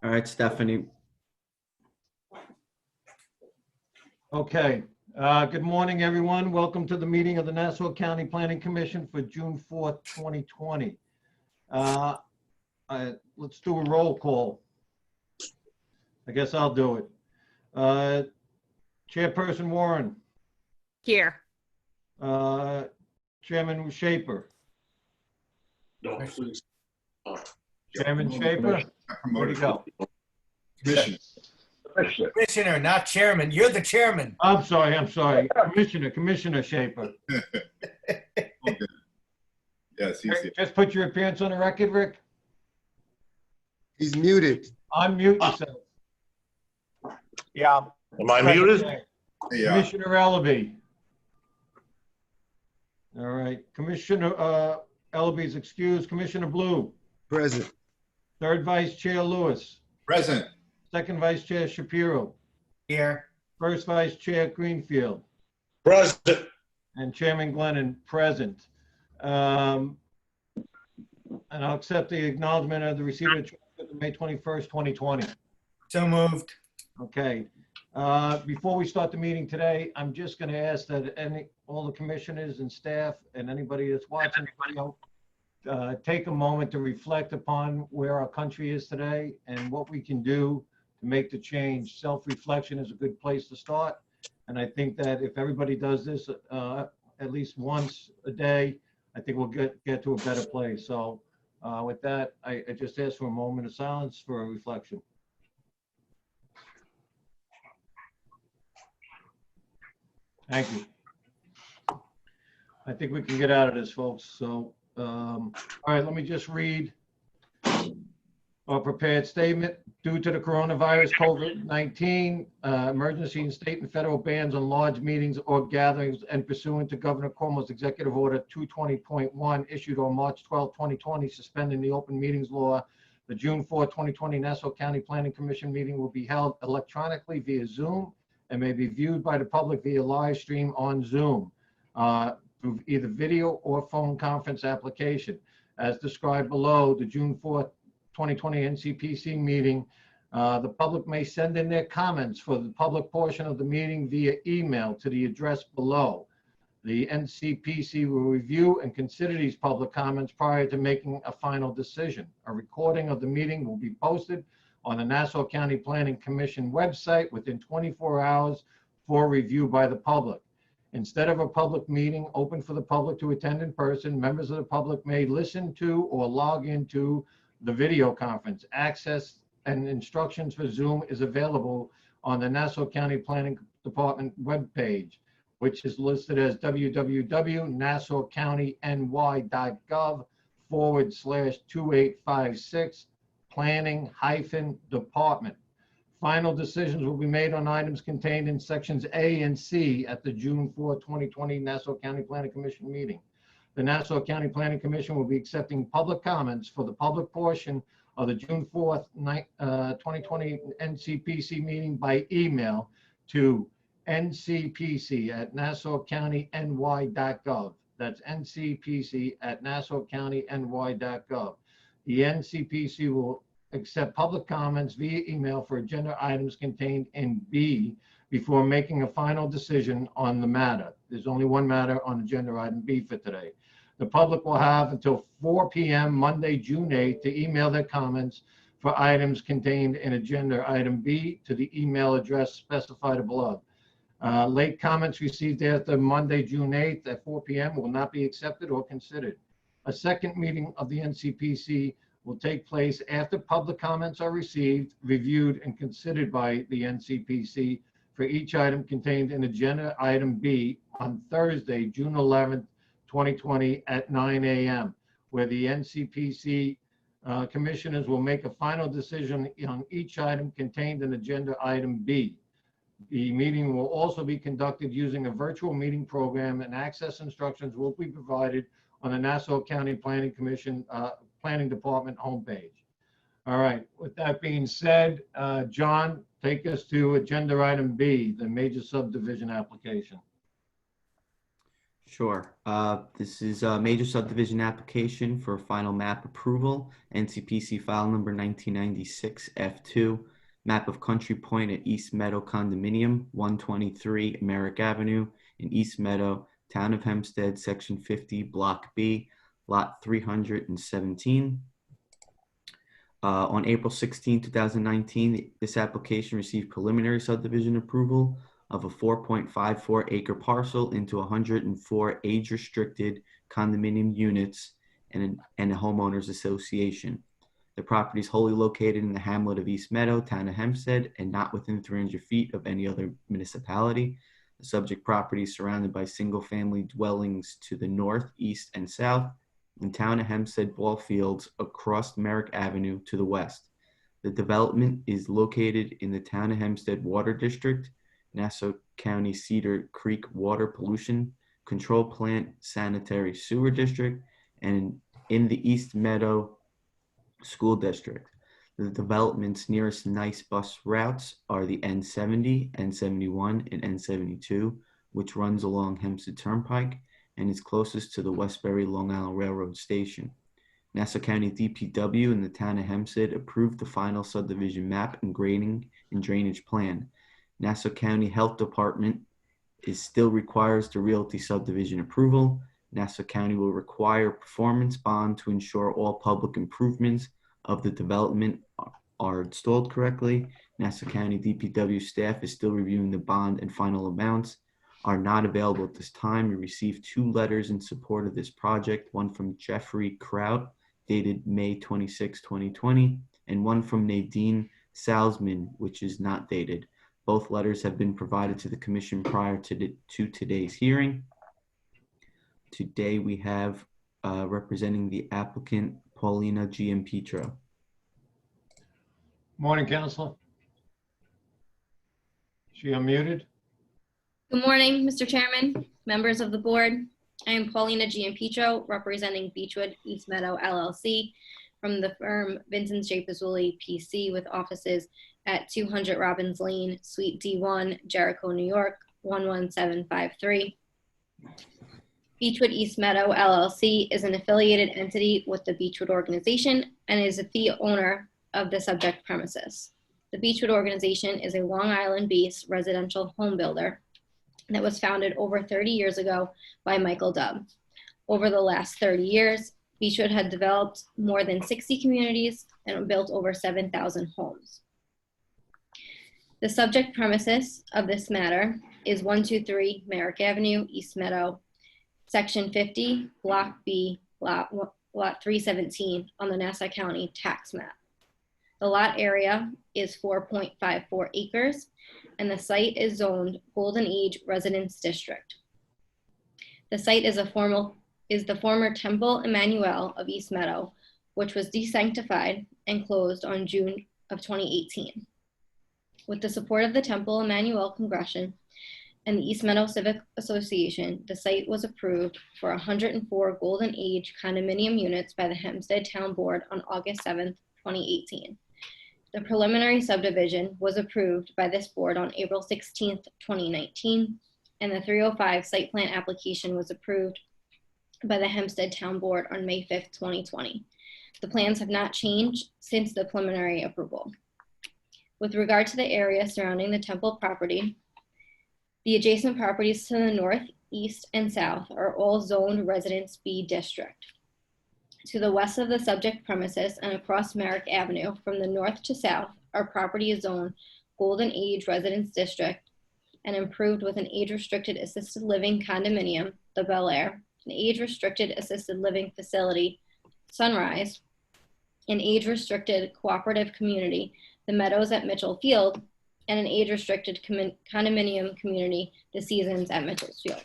All right, Stephanie. Okay, good morning, everyone. Welcome to the meeting of the Nassau County Planning Commission for June 4th, 2020. Let's do a roll call. I guess I'll do it. Chairperson Warren. Here. Chairman Shaper. No, please. Chairman Shaper, where'd he go? Commissioner, not chairman. You're the chairman. I'm sorry. Commissioner Shaper. Okay. Yes, he's here. Just put your appearance on the record, Rick. He's muted. Unmute yourself. Yeah. Am I muted? Yeah. Commissioner Ellaby. All right, Commissioner Ellaby's excused. Commissioner Blue. Present. Third Vice Chair Lewis. Present. Second Vice Chair Shapiro. Here. First Vice Chair Greenfield. Present. And Chairman Glennon present. And I'll accept the acknowledgement of the receipt of May 21st, 2020. So moved. Okay. Before we start the meeting today, I'm just going to ask that all the commissioners and staff and anybody that's watching the video take a moment to reflect upon where our country is today and what we can do to make the change. Self-reflection is a good place to start. And I think that if everybody does this at least once a day, I think we'll get to a better place. So with that, I just ask for a moment of silence for a reflection. Thank you. I think we can get out of this, folks. So, all right, let me just read our prepared statement. Due to the coronavirus COVID-19 emergency and state and federal bans on large meetings or gatherings and pursuant to Governor Cuomo's Executive Order 220.1 issued on March 12, 2020, suspending the open meetings law, the June 4, 2020 Nassau County Planning Commission meeting will be held electronically via Zoom and may be viewed by the public via live stream on Zoom through either video or phone conference application. As described below, the June 4th, 2020 NCPC meeting, the public may send in their comments for the public portion of the meeting via email to the address below. The NCPC will review and consider these public comments prior to making a final decision. A recording of the meeting will be posted on the Nassau County Planning Commission website within 24 hours for review by the public. Instead of a public meeting open for the public to attend in person, members of the public may listen to or log into the video conference. Access and instructions for Zoom is available on the Nassau County Planning Department webpage, which is listed as www.nassaucounty.ny.gov/2856 planning-department. Final decisions will be made on items contained in sections A and C at the June 4, 2020 Nassau County Planning Commission meeting. The Nassau County Planning Commission will be accepting public comments for the public portion of the June 4th, 2020 NCPC meeting by email to ncpc@nassaucounty.ny.gov. That's ncpc@nassaucounty.ny.gov. The NCPC will accept public comments via email for agenda items contained in B before making a final decision on the matter. There's only one matter on agenda item B for today. The public will have until 4 p.m. Monday, June 8th to email their comments for items contained in agenda item B to the email address specified above. Late comments received after Monday, June 8th at 4 p.m. will not be accepted or considered. A second meeting of the NCPC will take place after public comments are received, reviewed, and considered by the NCPC for each item contained in agenda item B on Thursday, June 11th, 2020 at 9 a.m., where the NCPC commissioners will make a final decision on each item contained in agenda item B. The meeting will also be conducted using a virtual meeting program, and access instructions will be provided on the Nassau County Planning Commission Planning Department homepage. All right, with that being said, John, take us to agenda item B, the major subdivision application. Sure. This is a major subdivision application for final map approval, NCPC file number 1996 F2, map of Country Point at East Meadow Condominium, 123 Merrick Avenue in East Meadow, Town of Hempstead, Section 50, Block B, Lot 317. On April 16, 2019, this application received preliminary subdivision approval of a 4.54 acre parcel into 104 age-restricted condominium units and a homeowners association. The property is wholly located in the hamlet of East Meadow, Town of Hempstead, and not within 300 feet of any other municipality. The subject property is surrounded by single-family dwellings to the north, east, and south, and Town of Hempstead ball fields across Merrick Avenue to the west. The development is located in the Town of Hempstead Water District, Nassau County Cedar Creek Water Pollution Control Plant Sanitary Sewer District, and in the East Meadow School District. The development's nearest nice bus routes are the N70, N71, and N72, which runs along Hempstead Turnpike and is closest to the Westbury Long Island Railroad Station. Nassau County DPW and the Town of Hempstead approved the final subdivision map and grading and drainage plan. Nassau County Health Department still requires the realty subdivision approval. Nassau County will require a performance bond to ensure all public improvements of the development are installed correctly. Nassau County DPW staff is still reviewing the bond, and final amounts are not available at this time. We received 2 letters in support of this project, one from Jeffrey Kraut, dated May 26, 2020, and one from Nadine Salzman, which is not dated. Both letters have been provided to the commission prior to today's hearing. Today we have representing the applicant, Paulina Giampetro. Morning, Council. She unmuted? Good morning, Mr. Chairman, members of the board. I am Paulina Giampetro, representing Beechwood East Meadow LLC from the firm Vincent J. Pizzulli PC, with offices at 200 Robbins Lane, Suite D1, Jericho, New York, 11753. Beechwood East Meadow LLC is an affiliated entity with the Beechwood organization and is a fee owner of the subject premises. The Beechwood organization is a Long Island-based residential home builder that was founded over 30 years ago by Michael Dubb. Over the last 30 years, Beechwood had developed more than 60 communities and built over 7,000 homes. The subject premises of this matter is 123 Merrick Avenue, East Meadow, Section 50, Block B, Lot 317 on the Nassau County tax map. The lot area is 4.54 acres, and the site is zoned Golden Age Residence District. The site is the former Temple Emmanuel of East Meadow, which was desanctified and closed on June of 2018. With the support of the Temple Emmanuel Congregation and the East Meadow Civic Association, the site was approved for 104 Golden Age condominium units by the Hempstead Town Board on August 7th, 2018. The preliminary subdivision was approved by this board on April 16th, 2019, and the 305 site plan application was approved by the Hempstead Town Board on May 5th, 2020. The plans have not changed since the preliminary approval. With regard to the area surrounding the Temple property, the adjacent properties to the north, east, and south are all zoned Residence B district. To the west of the subject premises and across Merrick Avenue from the north to south, our property is zoned Golden Age Residence District and improved with an age-restricted assisted living condominium, the Bel Air, an age-restricted assisted living facility, Sunrise, an age-restricted cooperative community, the Meadows at Mitchell Field, and an age-restricted condominium community, the Seasons at Mitchell's Field.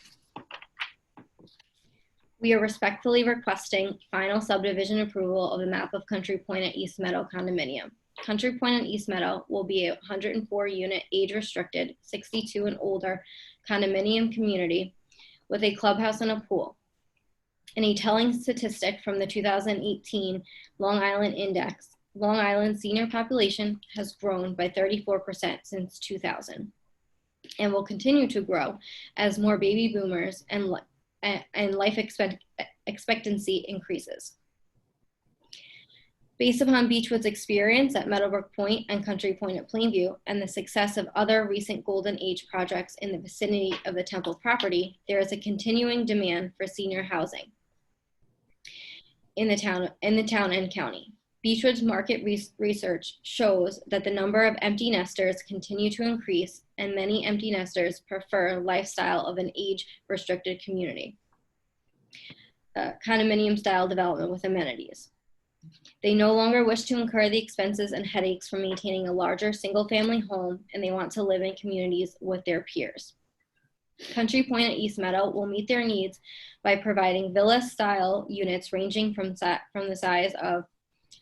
We are respectfully requesting final subdivision approval of the map of Country Point at East Meadow condominium. Country Point at East Meadow will be a 104-unit age-restricted, 62 and older condominium community with a clubhouse and a pool. In a telling statistic from the 2018 Long Island Index, Long Island senior population has grown by 34% since 2000 and will continue to grow as more baby boomers and and life expectancy increases. Based upon Beechwood's experience at Meadowbrook Point and Country Point at Plainview and the success of other recent Golden Age projects in the vicinity of the Temple property, there is a continuing demand for senior housing in the town and county. Beechwood's market research shows that the number of empty nesters continue to increase, and many empty nesters prefer a lifestyle of an age-restricted community, condominium-style development with amenities. They no longer wish to incur the expenses and headaches from maintaining a larger single-family home, and they want to live in communities with their peers. Country Point at East Meadow will meet their needs by providing villa-style units ranging from the size of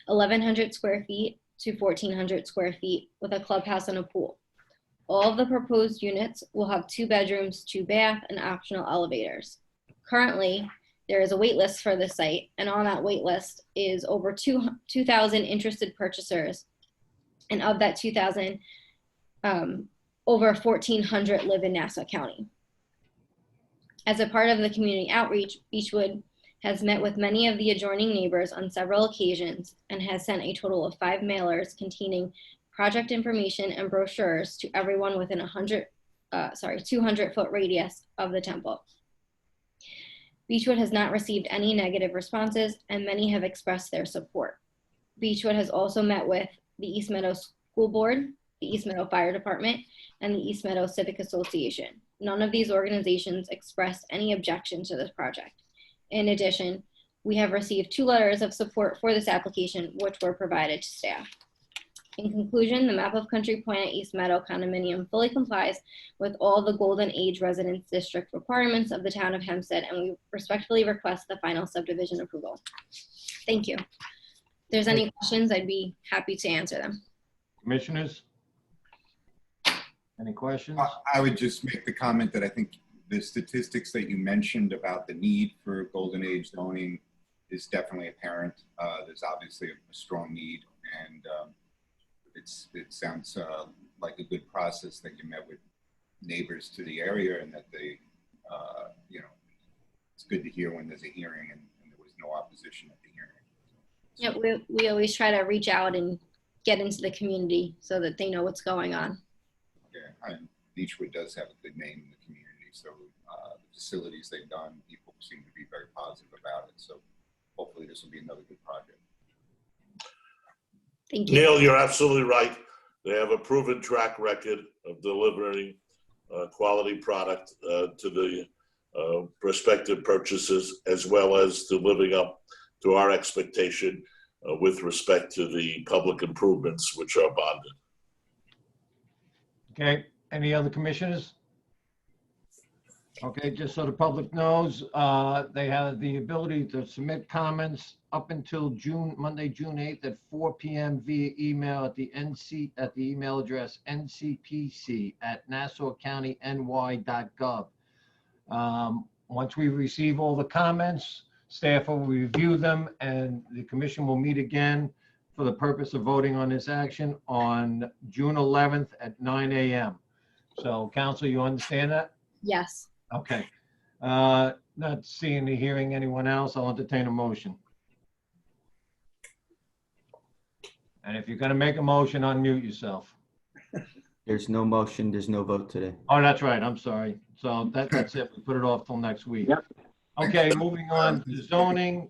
1,100 square feet to 1,400 square feet with a clubhouse and a pool. All of the proposed units will have 2 bedrooms, 2 bath, and optional elevators. Currently, there is a wait list for the site, and on that wait list is over 2,000 interested purchasers. And of that 2,000, over 1,400 live in Nassau County. As a part of the community outreach, Beechwood has met with many of the adjoining neighbors on several occasions and has sent a total of 5 mailers containing project information and brochures to everyone within 200-foot radius of the temple. Beechwood has not received any negative responses, and many have expressed their support. Beechwood has also met with the East Meadow School Board, the East Meadow Fire Department, and the East Meadow Civic Association. None of these organizations expressed any objection to this project. In addition, we have received 2 letters of support for this application, which were provided to staff. In conclusion, the map of Country Point at East Meadow condominium fully complies with all the Golden Age Residence District requirements of the town of Hempstead, and we respectfully request the final subdivision approval. Thank you. If there's any questions, I'd be happy to answer them. Commissioners? Any questions? I would just make the comment that I think the statistics that you mentioned about the need for Golden Age zoning is definitely apparent. There's obviously a strong need, and it sounds like a good process that you met with neighbors to the area, and that they, it's good to hear when there's a hearing and there was no opposition at the hearing. Yeah, we always try to reach out and get into the community so that they know what's going on. Yeah, and Beechwood does have a good name in the community, so the facilities they've done, people seem to be very positive about it. So hopefully this will be another good project. Thank you. Neil, you're absolutely right. They have a proven track record of delivering quality product to the prospective purchasers, as well as to living up to our expectation with respect to the public improvements which are bonded. Okay, any other commissioners? Okay, just so the public knows, they have the ability to submit comments up until Monday, June 8th at 4 p.m. via email at the email address ncpc@nassaucountiny.gov. Once we receive all the comments, staff will review them, and the commission will meet again for the purpose of voting on this action on June 11th at 9 a.m. So, council, you understand that? Yes. Okay. Not seeing or hearing anyone else, I'll entertain a motion. And if you're going to make a motion, unmute yourself. There's no motion, there's no vote today. Oh, that's right. I'm sorry. So that's it. We put it off till next week. Yep. Okay, moving on to zoning.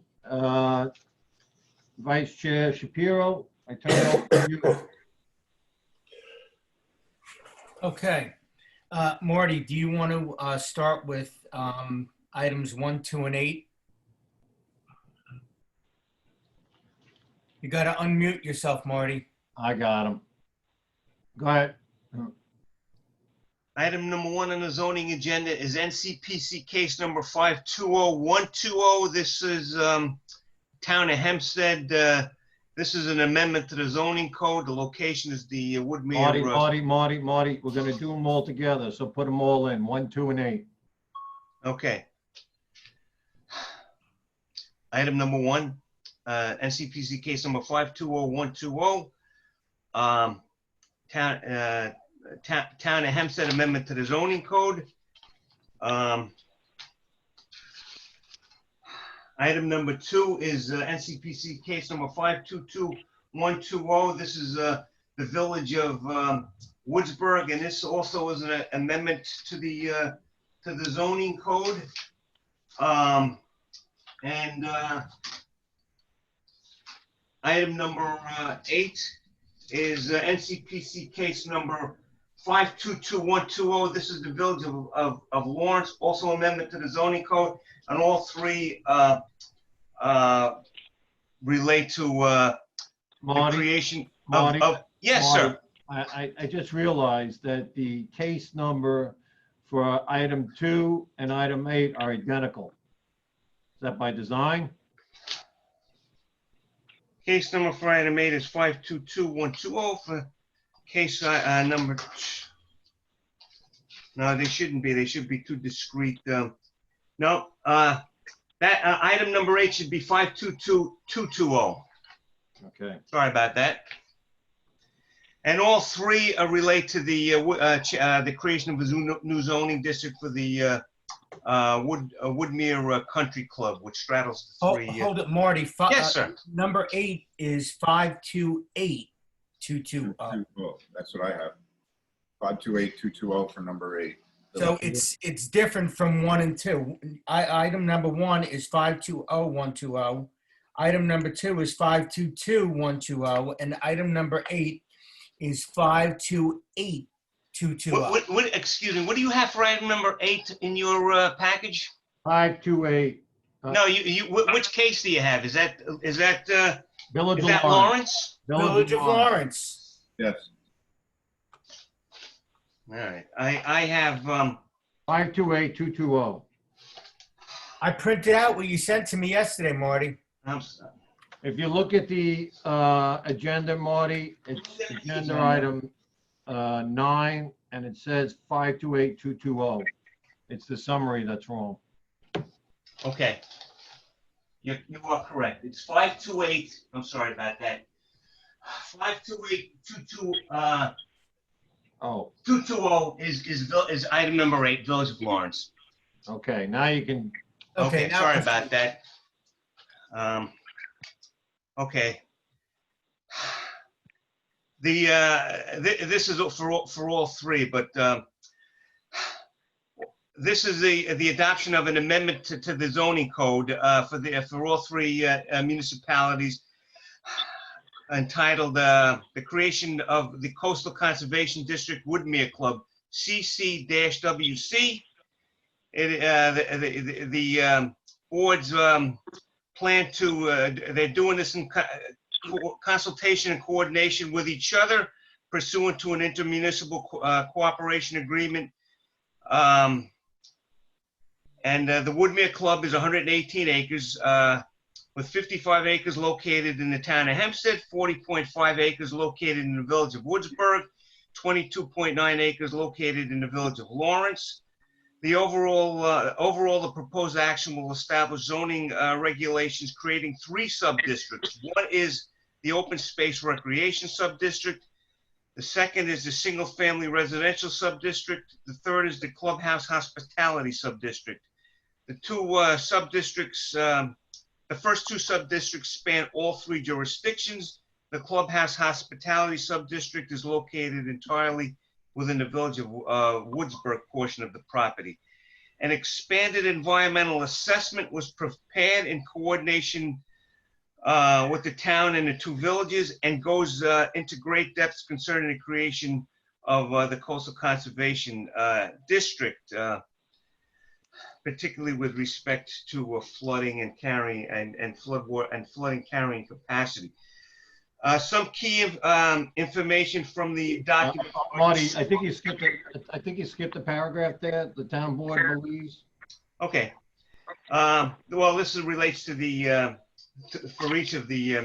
Vice Chair Shapiro, I turn it over to you. Okay. Marty, do you want to start with items 1, 2, and 8? You got to unmute yourself, Marty. I got him. Go ahead. Item number 1 on the zoning agenda is NCPC case number 520120. This is Town of Hempstead. This is an amendment to the zoning code. The location is the Woodmere. Marty, we're going to do them all together, so put them all in, 1, 2, and 8. Okay. Item number 1, NCPC case number 520120. Town of Hempstead amendment to the zoning code. Item number 2 is NCPC case number 522120. This is the village of Woodsburg, and this also is an amendment to the zoning code. Item number 8 is NCPC case number 522120. This is the village of Lawrence, also amendment to the zoning code, and all three relate to the Marty, creation Marty, of yes, Marty, sir. I just realized that the case number for item 2 and item 8 are identical. Is that by design? Case number for item 8 is 522120 for case number. No, they shouldn't be. They should be too discrete. No, that item number 8 should be 522220. Okay. Sorry about that. And all three relate to the creation of a new zoning district for the Woodmere Country Club, which straddles the three. Hold it, Marty. Yes, sir. Number 8 is 528220. That's what I have. 528220 for number 8. So it's different from 1 and 2. Item number 1 is 520120. Item number 2 is 522120, and item number 8 is 528220. Excuse me. What do you have for item number 8 in your package? 528. No, which case do you have? Is that Village of Lawrence? Village of Lawrence. Yes. All right. I have 528220. I printed out what you sent to me yesterday, Marty. I'm sorry. If you look at the agenda, Marty, it's agenda item 9, and it says 528220. It's the summary that's wrong. Okay. You are correct. It's 528. I'm sorry about that. 52822 Oh, 220 is item number 8, Village of Lawrence. okay. Now you can. Okay, now sorry about that. Okay. This is for all three, but this is the adoption of an amendment to the zoning code for all three municipalities, entitled the creation of the Coastal Conservation District Woodmere Club, CC-WC. The board's plan to, they're doing this in consultation and coordination with each other pursuant to an intermunicipal cooperation agreement. And the Woodmere Club is 118 acres, with 55 acres located in the town of Hempstead, 40.5 acres located in the village of Woodsburg, 22.9 acres located in the village of Lawrence. The overall, the proposed action will establish zoning regulations creating 3 sub-districts. One is the open space recreation sub-district. The second is the single-family residential sub-district. The third is the clubhouse hospitality sub-district. The two sub-districts, the first 2 sub-districts span all 3 jurisdictions. The clubhouse hospitality sub-district is located entirely within the village of Woodsburg portion of the property. An expanded environmental assessment was prepared in coordination with the town and the 2 villages, and goes into great depths concerning the creation of the Coastal Conservation District, particularly with respect to flooding and carrying and flooding carrying capacity. Some key information from the document. Marty, I think you skipped a paragraph there. The town board believes. Okay. Well, this relates to the for each of the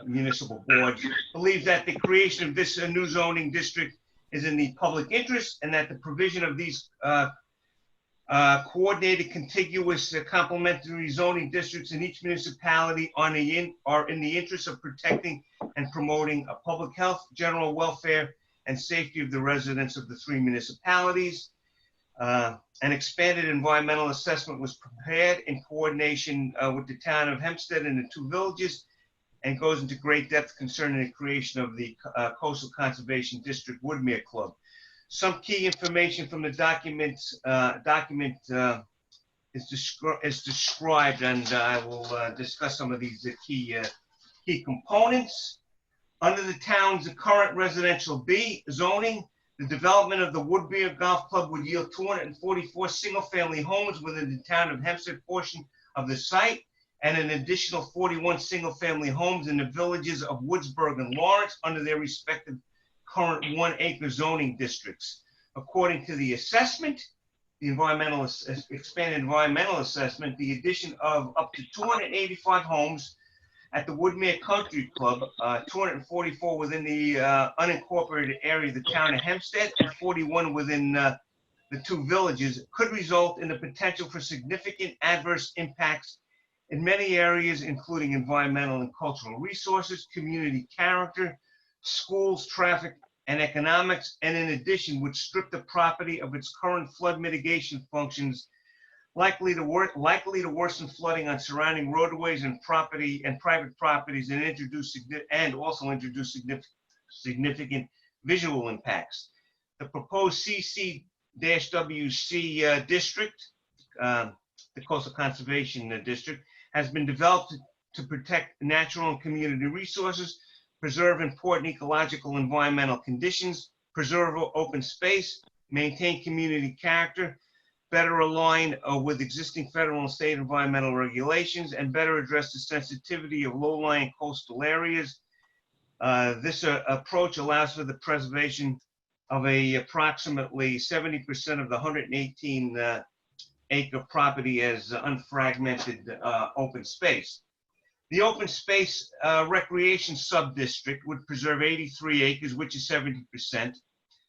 municipal boards. Believe that the creation of this new zoning district is in the public interest, and that the provision of these coordinated, contiguous, complementary zoning districts in each municipality are in the interest of protecting and promoting public health, general welfare, and safety of the residents of the 3 municipalities. An expanded environmental assessment was prepared in coordination with the town of Hempstead and the 2 villages, and goes into great depth concerning the creation of the Coastal Conservation District Woodmere Club. Some key information from the document is described, and I will discuss some of these key components. Under the town's current residential B zoning, the development of the Woodmere Golf Club would yield 244 single-family homes within the town of Hempstead portion of the site, and an additional 41 single-family homes in the villages of Woodsburg and Lawrence under their respective current 1-acre zoning districts. According to the assessment, the expanded environmental assessment, the addition of up to 285 homes at the Woodmere Country Club, 244 within the unincorporated area of the town of Hempstead, and 41 within the 2 villages, could result in the potential for significant adverse impacts in many areas, including environmental and cultural resources, community character, schools, traffic, and economics, and in addition would strip the property of its current flood mitigation functions, likely to worsen flooding on surrounding roadways and private properties, and also introduce significant visual impacts. The proposed CC-WC district, the Coastal Conservation District, has been developed to protect natural and community resources, preserve important ecological and environmental conditions, preserve open space, maintain community character, better align with existing federal and state environmental regulations, and better address the sensitivity of low-lying coastal areas. This approach allows for the preservation of approximately 70% of the 118-acre property as unfragmented open space. The open space recreation sub-district would preserve 83 acres, which is 70%,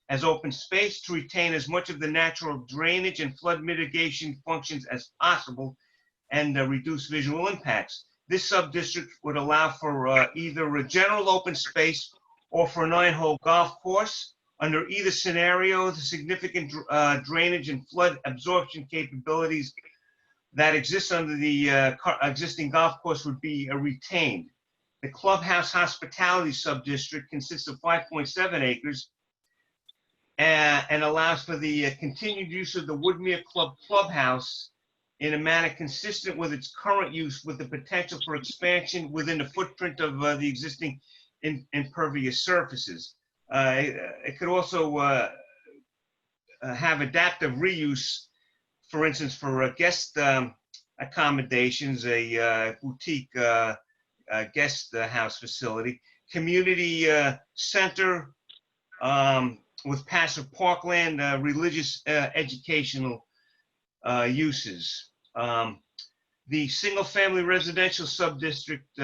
as open space to retain as much of the natural drainage and flood mitigation functions as possible and reduce visual impacts. This sub-district would allow for either a general open space or for a 9-hole golf course. Under either scenario, the significant drainage and flood absorption capabilities that exist under the existing golf course would be retained. The clubhouse hospitality sub-district consists of 5.7 acres and allows for the continued use of the Woodmere Club clubhouse in a manner consistent with its current use, with the potential for expansion within the footprint of the existing impervious surfaces. It could also have adaptive reuse, for instance, for guest accommodations, a boutique guest house facility, community center with passive parkland, religious educational uses. The single-family residential sub-district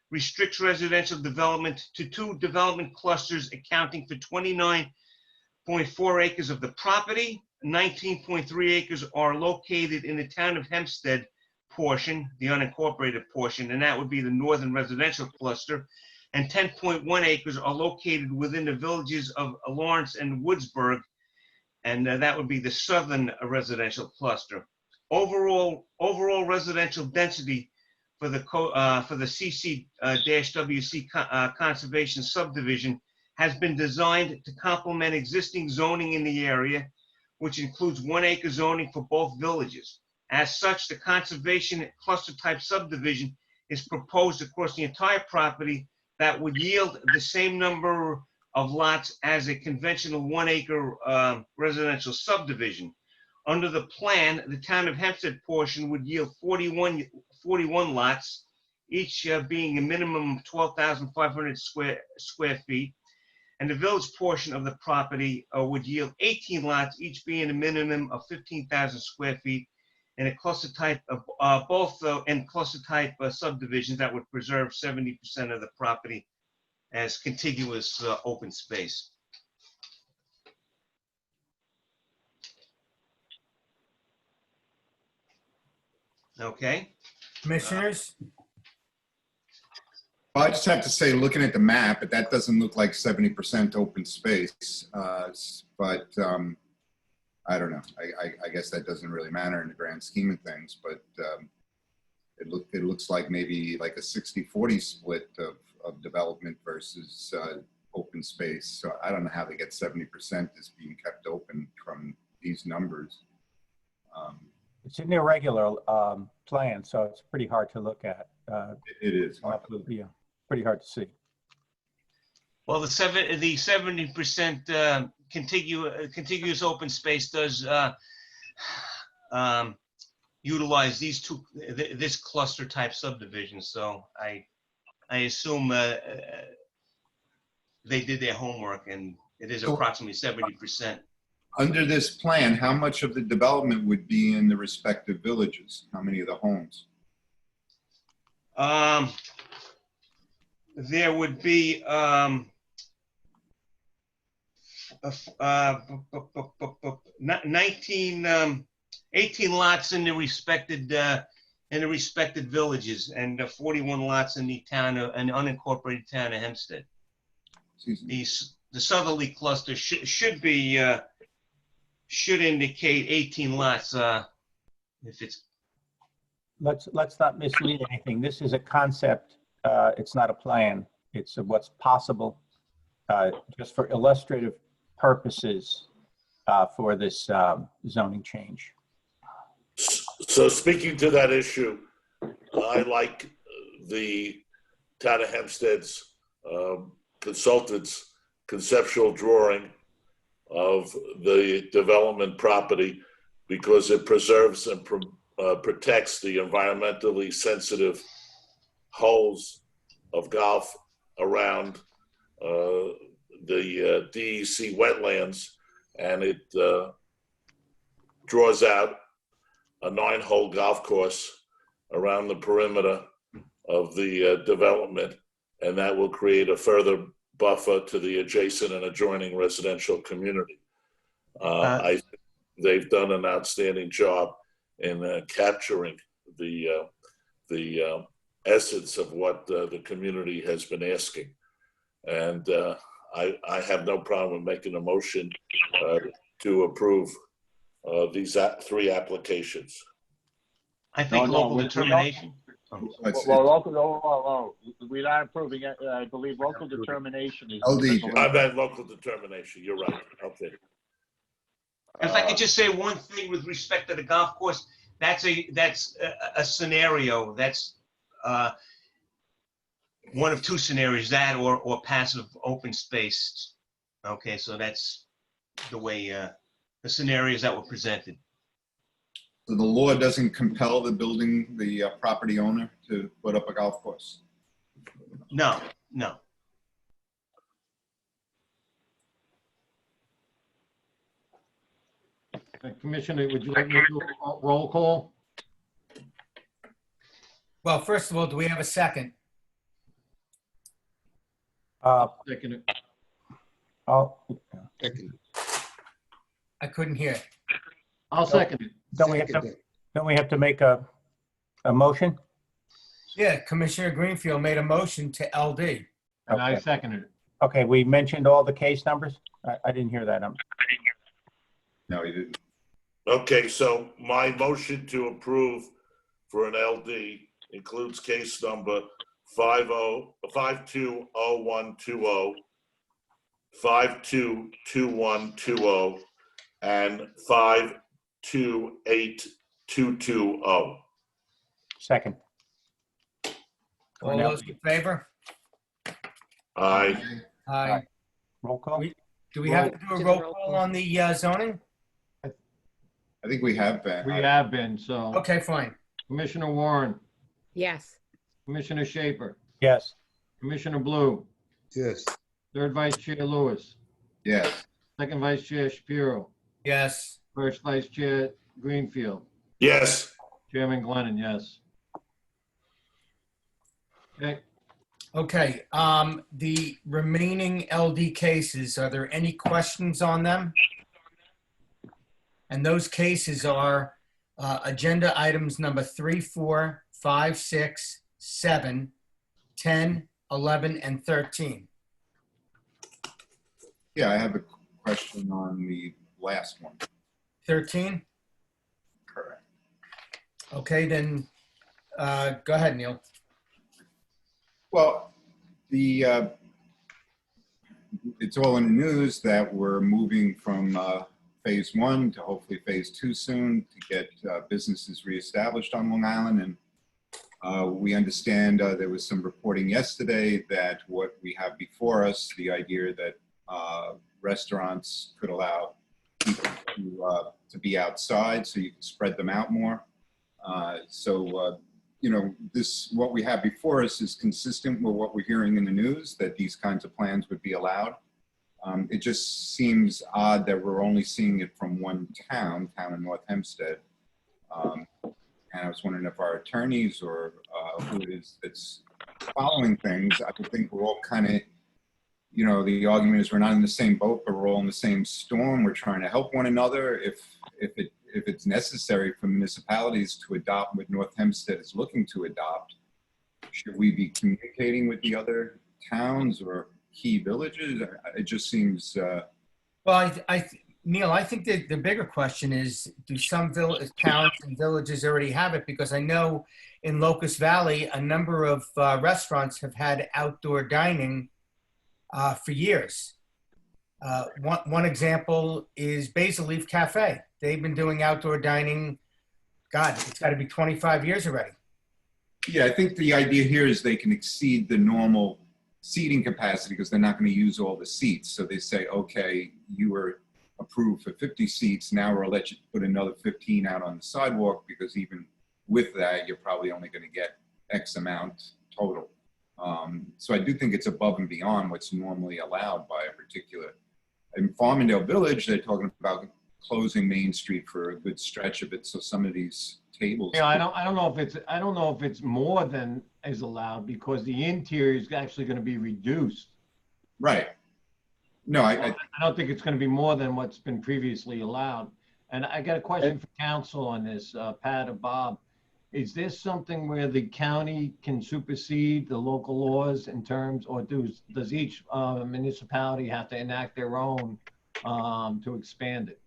restricts residential development to 2 development clusters accounting for 29.4 acres of the property. 19.3 acres are located in the town of Hempstead portion, the unincorporated portion, and that would be the northern residential cluster. And 10.1 acres are located within the villages of Lawrence and Woodsburg, and that would be the southern residential cluster. Overall residential density for the CC-WC conservation subdivision has been designed to complement existing zoning in the area, which includes 1-acre zoning for both villages. As such, the conservation cluster type subdivision is proposed across the entire property that would yield the same number of lots as a conventional 1-acre residential subdivision. Under the plan, the town of Hempstead portion would yield 41 lots, each being a minimum of 12,500 square feet. And the village portion of the property would yield 18 lots, each being a minimum of 15,000 square feet, in a cluster type of cluster type subdivisions that would preserve 70% of the property as contiguous open space. Okay. Commissioners? Well, I just have to say, looking at the map, that doesn't look like 70% open space. But I don't know. I guess that doesn't really matter in the grand scheme of things, but it looks like maybe like a 60-40 split of development versus open space. So I don't know how they get 70% is being kept open from these numbers. It's an irregular plan, so it's pretty hard to look at. It is. Yeah, pretty hard to see. Well, the 70% contiguous open space does utilize this cluster type subdivision. So I assume they did their homework, and it is approximately 70%. Under this plan, how much of the development would be in the respective villages? How many of the homes? There would be 18 lots in the respected villages, and 41 lots in the unincorporated town of Hempstead. The southerly cluster should indicate 18 lots. If it's Let's not mislead anything. This is a concept. It's not a plan. It's what's possible, just for illustrative purposes for this zoning change. So speaking to that issue, I like the town of Hempstead's consultant's conceptual drawing of the development property because it preserves and protects the environmentally sensitive holes of golf around the DEC wetlands, and it draws out a 9-hole golf course around the perimeter of the development, and that will create a further buffer to the adjacent and adjoining residential community. I think they've done an outstanding job in capturing the essence of what the community has been asking. And I have no problem with making a motion to approve these 3 applications. I think local determination. Well, we're not approving it. I believe local determination is. LD. I meant local determination. You're right. Okay. If I could just say one thing with respect to the golf course, that's a scenario. That's one of 2 scenarios, that or passive open space. Okay, so that's the way the scenarios that were presented. So the law doesn't compel the property owner to put up a golf course? No. Commissioner, would you like me to do a roll call? Well, first of all, do we have a second? Second it. Second. I couldn't hear. I'll second it. Don't we have to make a motion? Yeah, Commissioner Greenfield made a motion to LD. And I Okay. seconded it. Okay, we mentioned all the case numbers? I didn't hear that. No, he didn't. Okay, so my motion to approve for an LD includes case number 520120, 522120, and 528220. Second. All those in favor? Aye. Aye. Roll call? Do we have to do a roll call on the zoning? I think we have been. We have been, so. Okay, fine. Commissioner Warren, Yes. Commissioner Shaper, Yes. Commissioner Blue, Yes. Third Vice Chair Lewis, Yes. Second Vice Chair Shapiro, Yes. First Vice Chair Greenfield, Yes. Chairman Glennon, yes. Okay, Okay, the remaining LD cases, are there any questions on them? And those cases are agenda items number 3, 4, 5, 6, 7, 10, 11, and 13. Yeah, I have a question on the last one. 13? Correct. Okay, then, go ahead, Neil. Well, it's all in the news that we're moving from phase 1 to hopefully phase 2 soon to get businesses reestablished on Long Island. And we understand there was some reporting yesterday that what we have before us, the idea that restaurants could allow people to be outside so you can spread them out more. What we have before us is consistent with what we're hearing in the news, that these kinds of plans would be allowed. It just seems odd that we're only seeing it from one town in North Hempstead. And I was wondering if our attorneys or who it is that's following things, I would think we're all kind of, the argument is we're not in the same boat, but we're all in the same storm. We're trying to help one another. If it's necessary for municipalities to adopt what North Hempstead is looking to adopt, should we be communicating with the other towns or key villages? It just seems. Well, Neil, I think that the bigger question is, do some towns and villages already have it? Because I know in Locust Valley, a number of restaurants have had outdoor dining for years. One example is Basil Leaf Cafe. They've been doing outdoor dining, God, it's got to be 25 years already. Yeah, I think the idea here is they can exceed the normal seating capacity because they're not going to use all the seats. So they say, okay, you were approved for 50 seats. Now we'll let you put another 15 out on the sidewalk because even with that, you're probably only going to get X amount total. So I do think it's above and beyond what's normally allowed by a particular. In Farmingdale Village, they're talking about closing Main Street for a good stretch of it. So some of these tables. Yeah, I don't know if it's more than is allowed because the interior is actually going to be reduced. Right. No, I don't think it's going to be more than what's been previously allowed. And I got a question for council on this, Pat or Bob. Is this something where the county can supersede the local laws in terms, or does each municipality have to enact their own to expand it?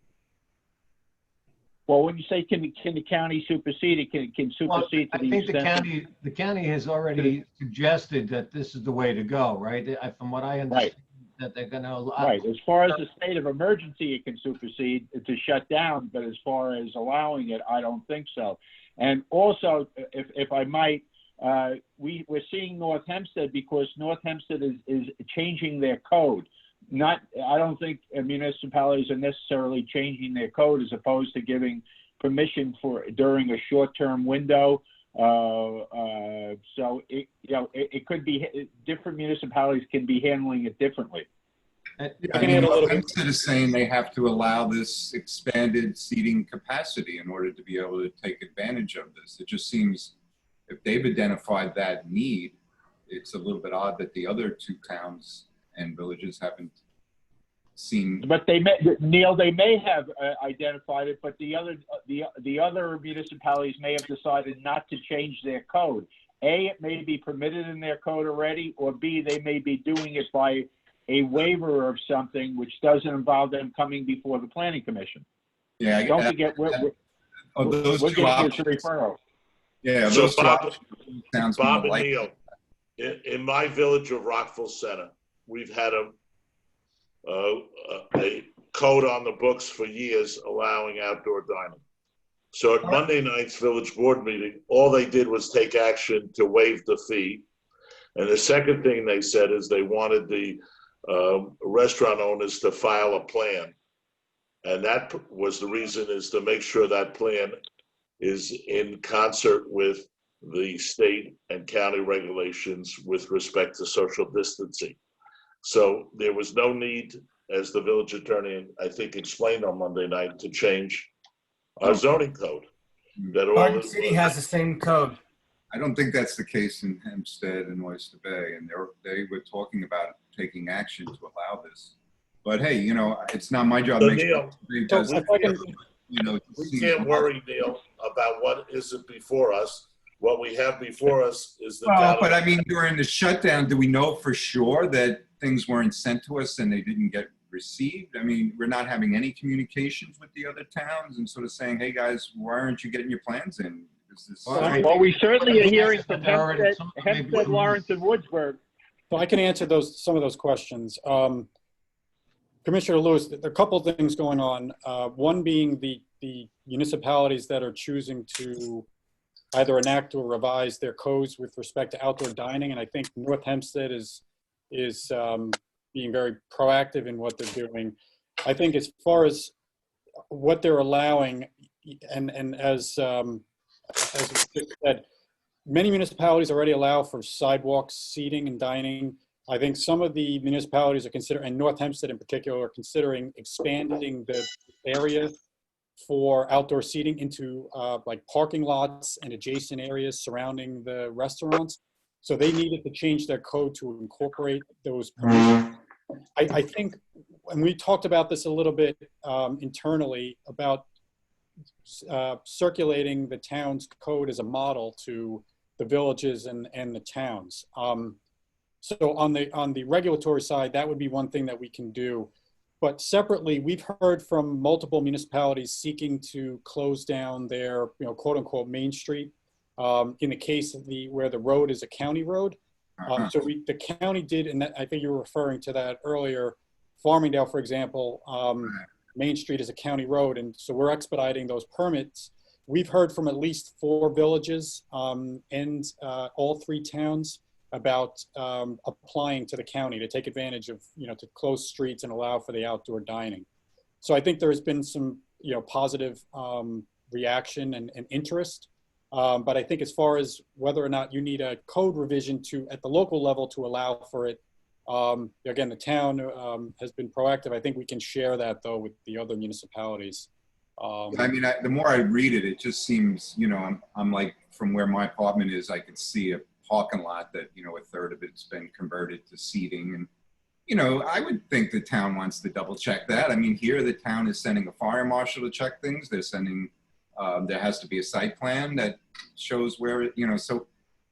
Well, when you say can the county supersede it, can supersede to the extent. I think the county has already suggested that this is the way to go, right? From what I understand, Right. That they're going to allow. Right. As far as the state of emergency, it can supersede to shut down, but as far as allowing it, I don't think so. And also, if I might, we're seeing North Hempstead because North Hempstead is changing their code. I don't think municipalities are necessarily changing their code as opposed to giving permission for during a short-term window. So it could be different municipalities can be handling it differently. North Hempstead is saying they have to allow this expanded seating capacity in order to be able to take advantage of this. It just seems if they've identified that need, it's a little bit odd that the other two towns and villages haven't seen. But they may have identified it, but the other municipalities may have decided not to change their code. A, it may be permitted in their code already, or B, they may be doing it by a waiver of something which doesn't involve them coming before the planning commission. Yeah, don't forget we're those we're two getting options. this referral. Yeah, So those Bob sounds and more like. Neil, in my village of Rockville Center, we've had a code on the books for years allowing outdoor dining. So at Monday night's village board meeting, all they did was take action to waive the fee. And the second thing they said is they wanted the restaurant owners to file a plan. And that was the reason, is to make sure that plan is in concert with the state and county regulations with respect to social distancing. So there was no need, as the village attorney, I think, explained on Monday night, to change our zoning code. Garden City has the same code. I don't think that's the case in Hempstead and Oyster Bay, and they were talking about taking action to allow this. But hey, it's not my job. So to make Neil, we can't worry, Neil, about what isn't before us. What we have before us is the. But I mean, during the shutdown, do we know for sure that things weren't sent to us and they didn't get received? I mean, we're not having any communications with the other towns and sort of saying, hey guys, why aren't you getting your plans in? This is, Well, we certainly are hearing from There already- Hempstead, some of them may be- Lawrence, and Woodsburg. So I can answer some of those questions. Commissioner Lewis, there are a couple of things going on. One being the municipalities that are choosing to either enact or revise their codes with respect to outdoor dining, and I think North Hempstead is being very proactive in what they're doing. I think as far as what they're allowing, and as we said, many municipalities already allow for sidewalks, seating, and dining. I think some of the municipalities are considering, and North Hempstead in particular, are considering expanding the area for outdoor seating into like parking lots and adjacent areas surrounding the restaurants. So they needed to change their code to incorporate those permissions. I think, and we talked about this a little bit internally about circulating the town's code as a model to the villages and the towns. So on the regulatory side, that would be one thing that we can do. But separately, we've heard from multiple municipalities seeking to close down their, quote unquote, Main Street in the case of where the road is a county road. So the county did, and I think you were referring to that earlier, Farmingdale, for example, Main Street is a county road, and so we're expediting those permits. We've heard from at least 4 villages and all 3 towns about applying to the county to take advantage of, to close streets and allow for the outdoor dining. So I think there has been some, positive reaction and interest. But I think as far as whether or not you need a code revision at the local level to allow for it, again, the town has been proactive. I think we can share that though with the other municipalities. I mean, the more I read it, it just seems, I'm like, from where my apartment is, I could see a parking lot that, a third of it's been converted to seating. And, I would think the town wants to double check that. I mean, here the town is sending a fire marshal to check things. They're sending, there has to be a site plan that shows where, so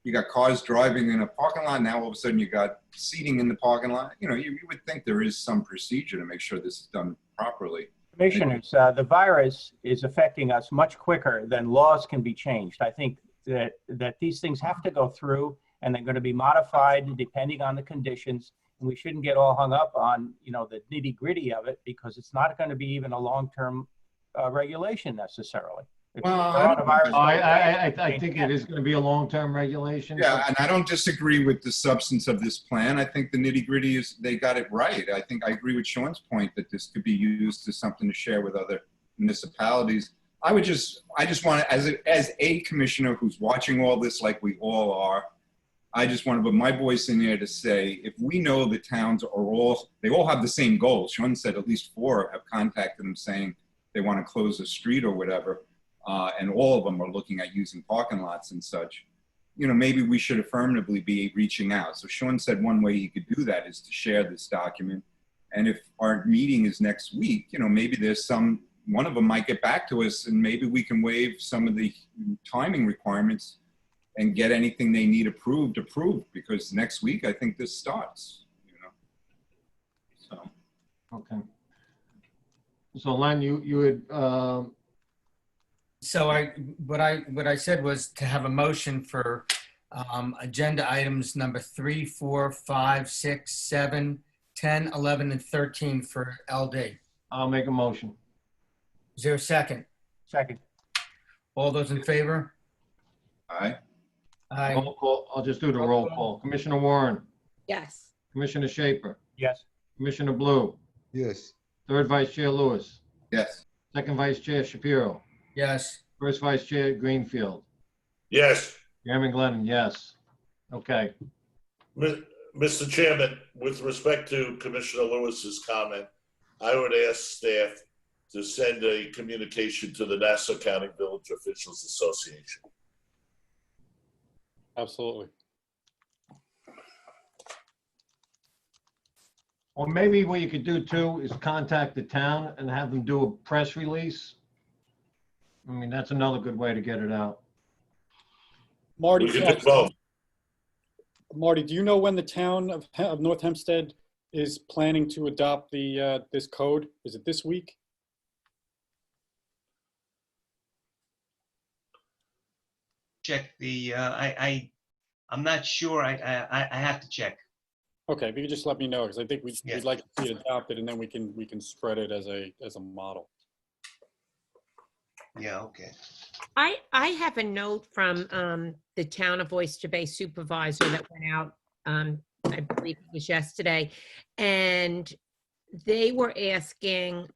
you got cars driving in a parking lot. Now all of a sudden you got seating in the parking lot. You would think there is some procedure to make sure this is done properly. Commissioners, the virus is affecting us much quicker than laws can be changed. I think that these things have to go through, and they're going to be modified depending on the conditions. And we shouldn't get all hung up on, the nitty gritty of it, because it's not going to be even a long-term regulation necessarily. Well, I think it is going to be a long-term regulation. Yeah, and I don't disagree with the substance of this plan. I think the nitty-gritty is they got it right. I think I agree with Sean's point that this could be used as something to share with other municipalities. I just want to, as a commissioner who's watching all this like we all are, I just want to put my voice in there to say, if we know the towns they all have the same goals. Sean said at least 4 have contacted them saying they want to close the street or whatever. And all of them are looking at using parking lots and such. Maybe we should affirmatively be reaching out. So Sean said one way you could do that is to share this document. And if our meeting is next week, maybe there's one of them might get back to us, and maybe we can waive some of the timing requirements and get anything they need approved, because next week I think this starts, So. Okay. So Len, you had, So what I said was to have a motion for agenda items number 3, 4, 5, 6, 7, 10, 11, and 13 for LD. I'll make a motion. Is there a second? Second. All those in favor? Aye. Aye. Roll call. I'll just do the roll call. Commissioner Warren, Yes. Commissioner Shaper, Yes. Commissioner Blue, Yes. Third Vice Chair Lewis, Yes. Second Vice Chair Shapiro, Yes. First Vice Chair Greenfield, Yes. Chairman Glennon, yes. Okay. Mr. Chairman, with respect to Commissioner Lewis's comment, I would ask staff to send a communication to the Nassau County Village Officials Association. Absolutely. Or maybe what you could do too is contact the town and have them do a press release. I mean, that's another good way to get it out. Marty, We can do both. Marty, do you know when the town of North Hempstead is planning to adopt the, this code? Is it this week? Check the, I'm not sure. I have to check. Okay, if you could just let me know, because I think Yeah. we'd like to see it adopted, and then we can spread it as a model. Yeah, okay. I have a note from the Town of Oyster Bay supervisor that went out, I believe it was yesterday, and they were asking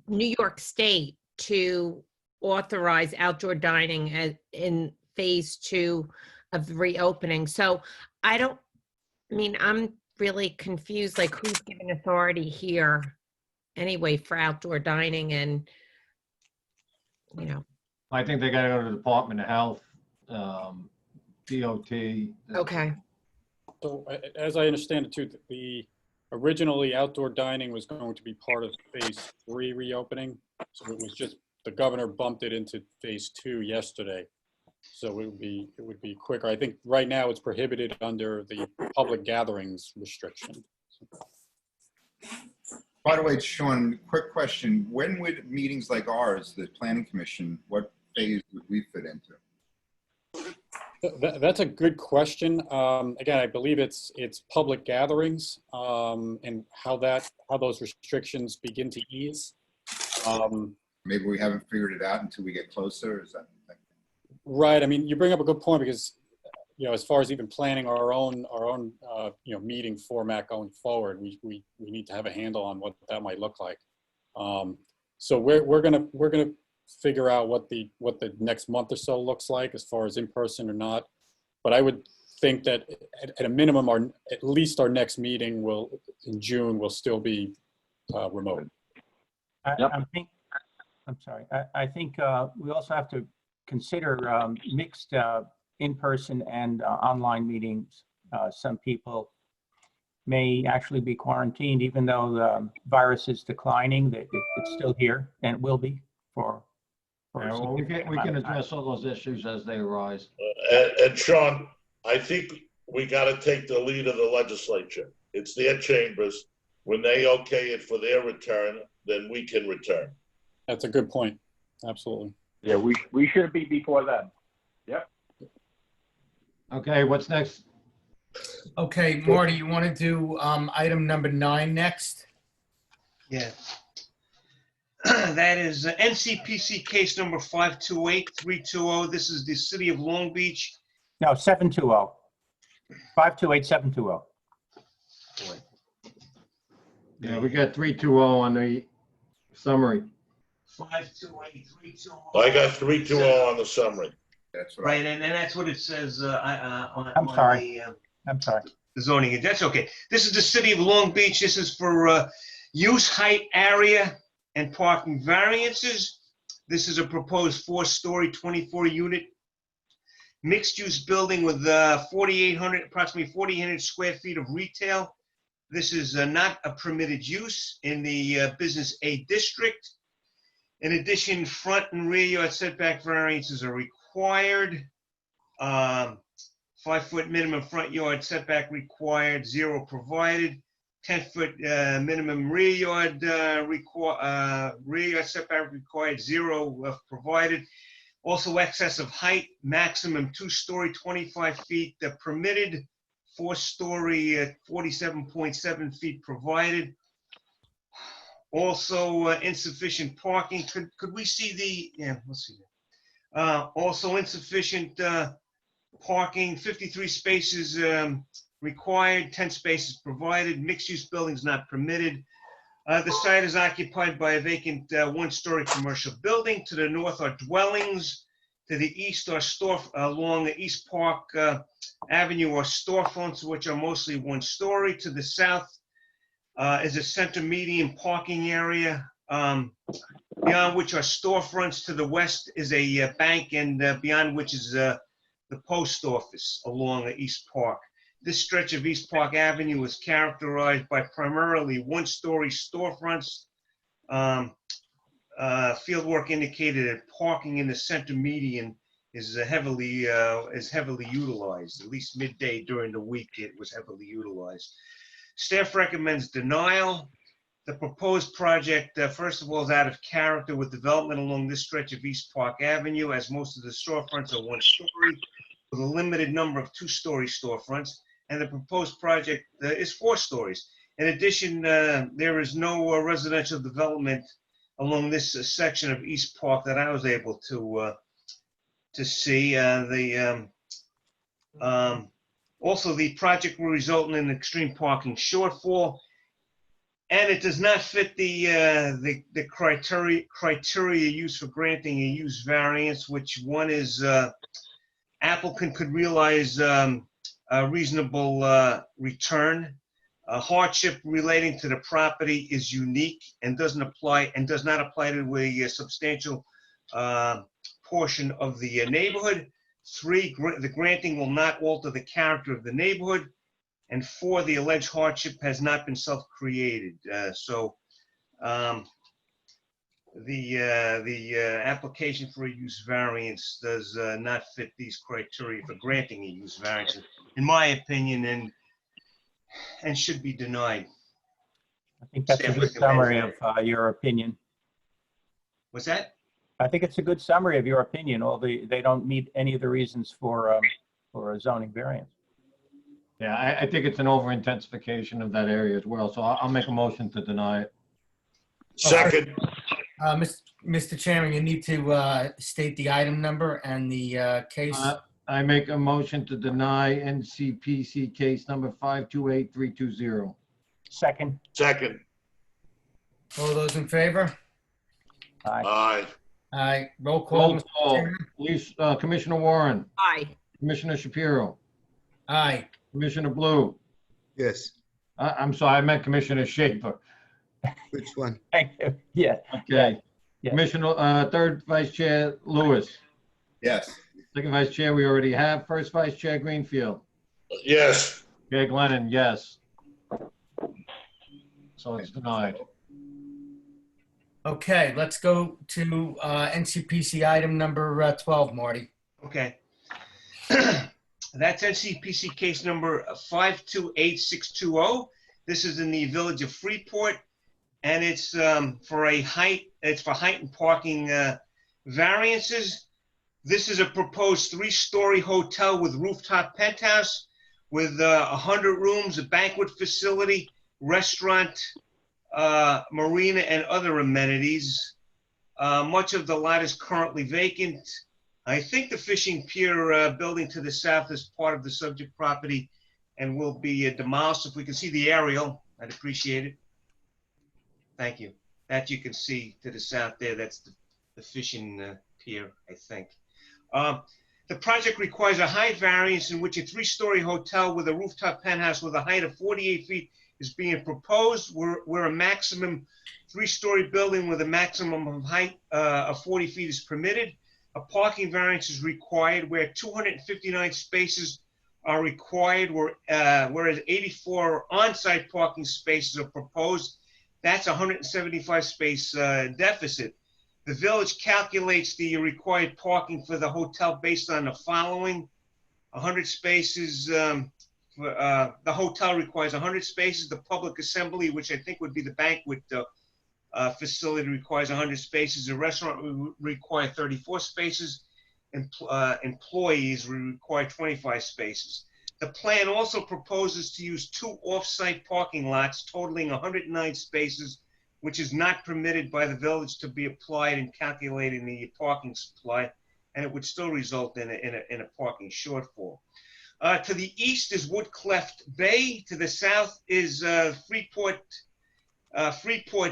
New York State to authorize outdoor dining in phase 2 of the reopening. So I'm really confused, like who's giving authority here anyway for outdoor dining and, you know. I think they gotta go to the Department of Health, DOT. Okay. So as I understand it too, originally outdoor dining was going to be part of phase 3 reopening. So it was just, the governor bumped it into phase 2 yesterday. So it would be quicker. I think right now it's prohibited under the public gatherings restriction. By the way, Sean, quick question. When would meetings like ours, the Planning Commission, what phase would we fit into? That's a good question. Again, I believe it's public gatherings and how those restrictions begin to ease. Maybe we haven't figured it out until we get closer. Is that? Right. I mean, you bring up a good point because, as far as even planning our own meeting format going forward, we need to have a handle on what that might look like. So we're gonna figure out what the next month or so looks like as far as in person or not. But I would think that at a minimum, at least our next meeting in June will still be remote. I think we also have to consider mixed in-person and online meetings. Some people may actually be quarantined, even though the virus is declining. It's still here, and it will be for Yeah, well, we can address all those issues as they arise. And Sean, I think we got to take the lead of the legislature. It's their chambers. When they okay it for their return, then we can return. That's a good point. Absolutely. Yeah, we should be before then. Yep. Okay, what's next? Okay, Marty, you want to do item number 9 next? Yeah. That is NCPC case number 528-320. This is the city of Long Beach. No, 720. 528-720. Yeah, we got 320 on the summary. 528-320. I got 320 on the summary. That's what Right, and that's what it says on I'm sorry. the zoning. That's okay. This is the city of Long Beach. This is for use height, area, and parking variances. This is a proposed 4-story, 24-unit mixed-use building with approximately 4,800 square feet of retail. This is not a permitted use in the Business A district. In addition, front and rear yard setback variances are required. 5-foot minimum front yard setback required, 0 provided. 10-foot minimum rear yard setback required, 0 provided. Also excess of height, maximum 2-story, 25 feet permitted. 4-story, 47.7 feet provided. Also insufficient parking. Could we see the, yeah, let's see. Also insufficient parking, 53 spaces required, 10 spaces provided. Mixed-use buildings not permitted. The site is occupied by a vacant 1-story commercial building. To the north are dwellings. To the east are along the East Park Avenue are storefronts, which are mostly 1-story. To the south is a center median parking area, beyond which are storefronts. To the west is a bank, and beyond which is the post office along East Park. This stretch of East Park Avenue is characterized by primarily 1-story storefronts. Fieldwork indicated that parking in the center median is heavily utilized. At least midday during the week, it was heavily utilized. Staff recommends denial. The proposed project, first of all, is out of character with development along this stretch of East Park Avenue, as most of the storefronts are one story, with a limited number of two-story storefronts, and the proposed project is 4 stories. In addition, there is no residential development along this section of East Park that I was able to see. Also, the project will result in an extreme parking shortfall, and it does not fit the criteria used for granting a use variance, which one is applicant could realize a reasonable return. A hardship relating to the property is unique and does not apply to a substantial portion of the neighborhood. 3, the granting will not alter the character of the neighborhood. And 4, the alleged hardship has not been self-created. The application for a use variance does not fit these criteria for granting a use variance, in my opinion, and should be denied. I think that's a good summary of your opinion. What's that? I think it's a good summary of your opinion. They don't meet any of the reasons for a zoning variance. Yeah, I think it's an over-intensification of that area as well, so I'll make a motion to deny it. Second. Mr. Chairman, you need to state the item number and the case. I make a motion to deny NCPC case number 528320. Second. Second. All those in favor? Aye. Aye. Aye. Roll call. Roll Mr. call. Chairman. Commissioner Warren, Aye. Commissioner Shapiro, Aye. Commissioner Blue. Yes. I'm sorry, I meant Commissioner Schaefer. Which one? Thank you. Yeah. Okay. Yeah. Commissioner, Third Vice Chair Lewis. Yes. Second Vice Chair, we already have. First Vice Chair Greenfield. Yes. Chair Glennon, yes. So it's denied. Okay, let's go to NCPC item number 12, Marty. Okay. That's NCPC case number 528620. This is in the village of Freeport, and it's for height and parking variances. This is a proposed 3-story hotel with rooftop penthouse with 100 rooms, a banquet facility, restaurant, marina, and other amenities. Much of the lot is currently vacant. I think the fishing pier building to the south is part of the subject property and will be demolished. If we can see the aerial, I'd appreciate it. Thank you. That you can see to the south there, that's the fishing pier, I think. The project requires a height variance in which a 3-story hotel with a rooftop penthouse with a height of 48 feet is being proposed. Where a maximum 3-story building with a maximum of height of 40 feet is permitted. A parking variance is required where 259 spaces are required, whereas 84 on-site parking spaces are proposed. That's a 175 space deficit. The village calculates the required parking for the hotel based on the following: 100 spaces. The hotel requires 100 spaces. The public assembly, which I think would be the banquet facility, requires 100 spaces. The restaurant will require 34 spaces. Employees will require 25 spaces. The plan also proposes to use 2 off-site parking lots totaling 109 spaces, which is not permitted by the village to be applied in calculating the parking supply, and it would still result in a parking shortfall. To the east is Woodcleft Bay. To the south is Freeport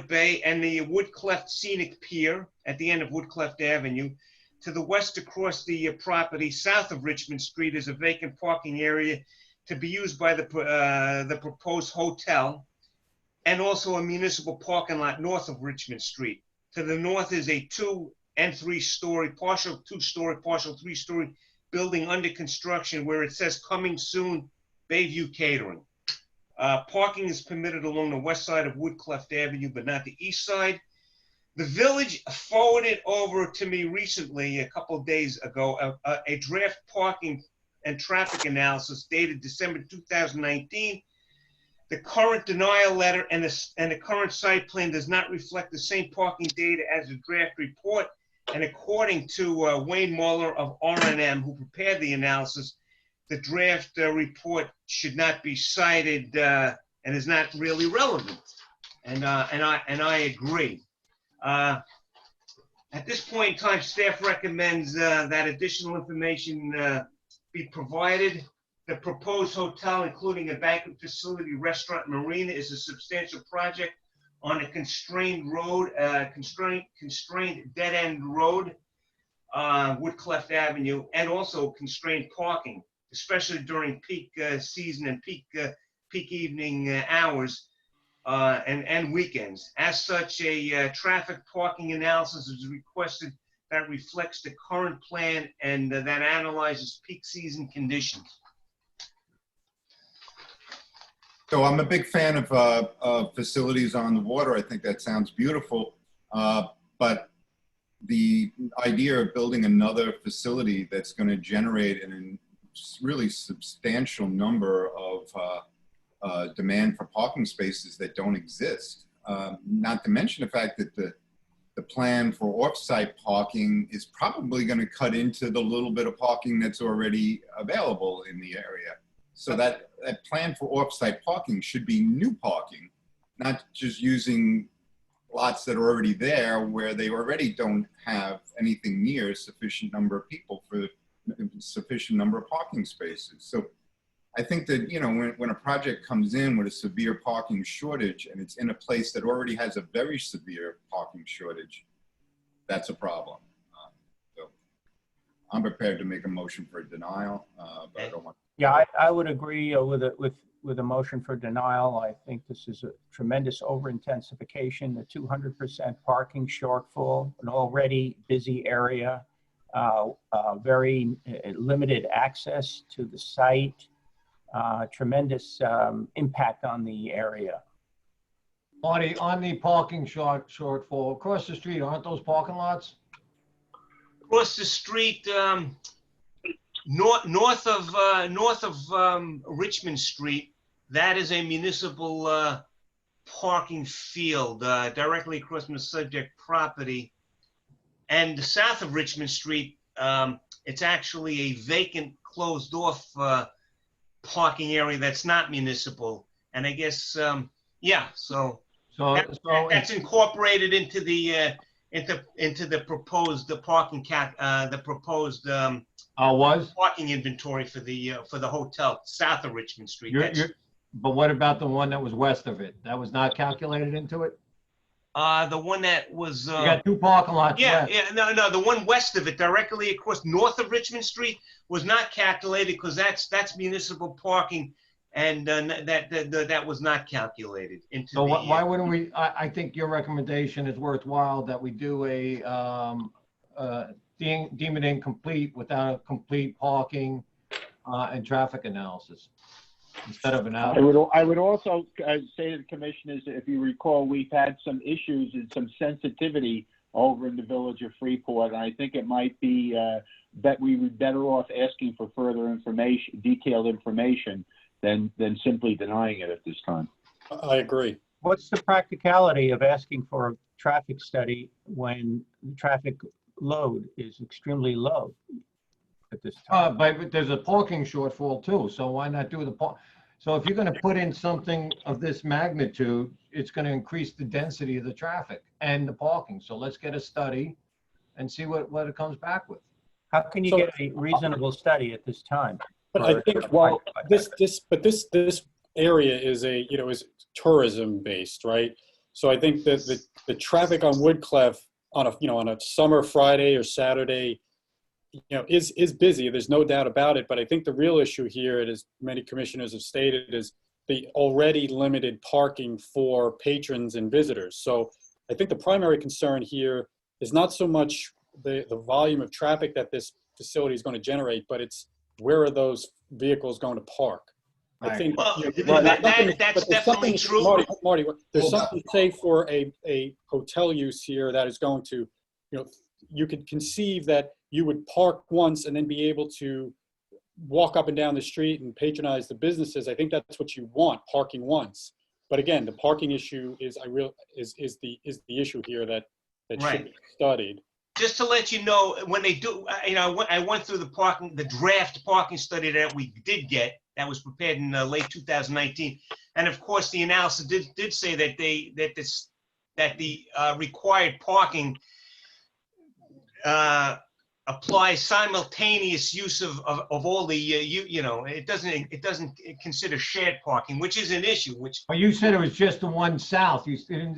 Bay and the Woodcleft Scenic Pier at the end of Woodcleft Avenue. To the west across the property, south of Richmond Street, is a vacant parking area to be used by the proposed hotel, and also a municipal parking lot north of Richmond Street. To the north is a 2- and 3-story, partial 2-story, partial 3-story building under construction where it says coming soon, Bayview Catering. Parking is permitted along the west side of Woodcleft Avenue, but not the east side. The village forwarded over to me recently, a couple of days ago, a draft parking and traffic analysis dated December 2019. The current denial letter and the current site plan does not reflect the same parking data as the draft report. And according to Wayne Muller of R&M, who prepared the analysis, the draft report should not be cited and is not really relevant. And I agree. At this point in time, staff recommends that additional information be provided. The proposed hotel, including a banquet facility, restaurant, marina, is a substantial project on a constrained road, constrained dead-end road, Woodcliffe Avenue, and also constrained parking, especially during peak season and peak evening hours and weekends. As such, a traffic parking analysis is requested that reflects the current plan and that analyzes peak season conditions. So I'm a big fan of facilities on the water. I think that sounds beautiful. But the idea of building another facility that's going to generate a really substantial number of demand for parking spaces that don't exist, not to mention the fact that the plan for off-site parking is probably going to cut into the little bit of parking that's already available in the area. So that plan for off-site parking should be new parking, not just using lots that are already there where they already don't have anything near a sufficient number of people for sufficient number of parking spaces. So I think that, you know, when a project comes in with a severe parking shortage and it's in a place that already has a very severe parking shortage, that's a problem. So I'm prepared to make a motion for a denial, but I don't want. Yeah, I would agree with a motion for denial. I think this is a tremendous over-intensification, the 200% parking shortfall, an already busy area, very limited access to the site, tremendous impact on the area. Marty, on the parking shortfall, across the street, aren't those parking lots? Across the street, north of Richmond Street, that is a municipal parking field directly across from the subject property. And south of Richmond Street, it's actually a vacant, closed-off parking area that's not municipal. And I guess, yeah, so that's incorporated into the proposed parking parking inventory for the hotel south of Richmond Street. But what about the one that was west of it? That was not calculated into it? The one that was. You got two parking lots left. No, the one west of it, directly across north of Richmond Street, was not calculated because that's municipal parking, and that was not calculated into. So why wouldn't we? I think your recommendation is worthwhile that we do deem it incomplete without a complete parking and traffic analysis instead of an out. I would also say to the commissioners, if you recall, we've had some issues and some sensitivity over in the village of Freeport, and I think it might be that we were better off asking for further information, detailed information, than simply denying it at this time. I agree. What's the practicality of asking for a traffic study when the traffic load is extremely low at this time? But there's a parking shortfall too, so why not do the park? So if you're going to put in something of this magnitude, it's going to increase the density of the traffic and the parking. So let's get a study and see what it comes back with. How can you get a reasonable study at this time? But I think, well, this area is is tourism based, right? So I think that the traffic on Woodcliffe on a summer Friday or Saturday, is busy. There's no doubt about it. But I think the real issue here, as many commissioners have stated, is the already limited parking for patrons and visitors. So I think the primary concern here is not so much the volume of traffic that this facility is going to generate, but it's where are those vehicles going to park? I think Well, you know, Well, there's something- that's but there's definitely something- true. Marty, there's Hold something to say for a hotel use here that is going to, you know, you could conceive that you would park once and then be able to walk up and down the street and patronize the businesses. I think that's what you want, parking once. But again, the parking issue is the issue here that Right. should be studied. Just to let you know, when they do, I went through the draft parking study that we did get, that was prepared in late 2019. And of course, the analysis did say that the required parking applies simultaneous use of all the, it doesn't consider shared parking, which is an issue, which, Well, you said it was just the one south. You said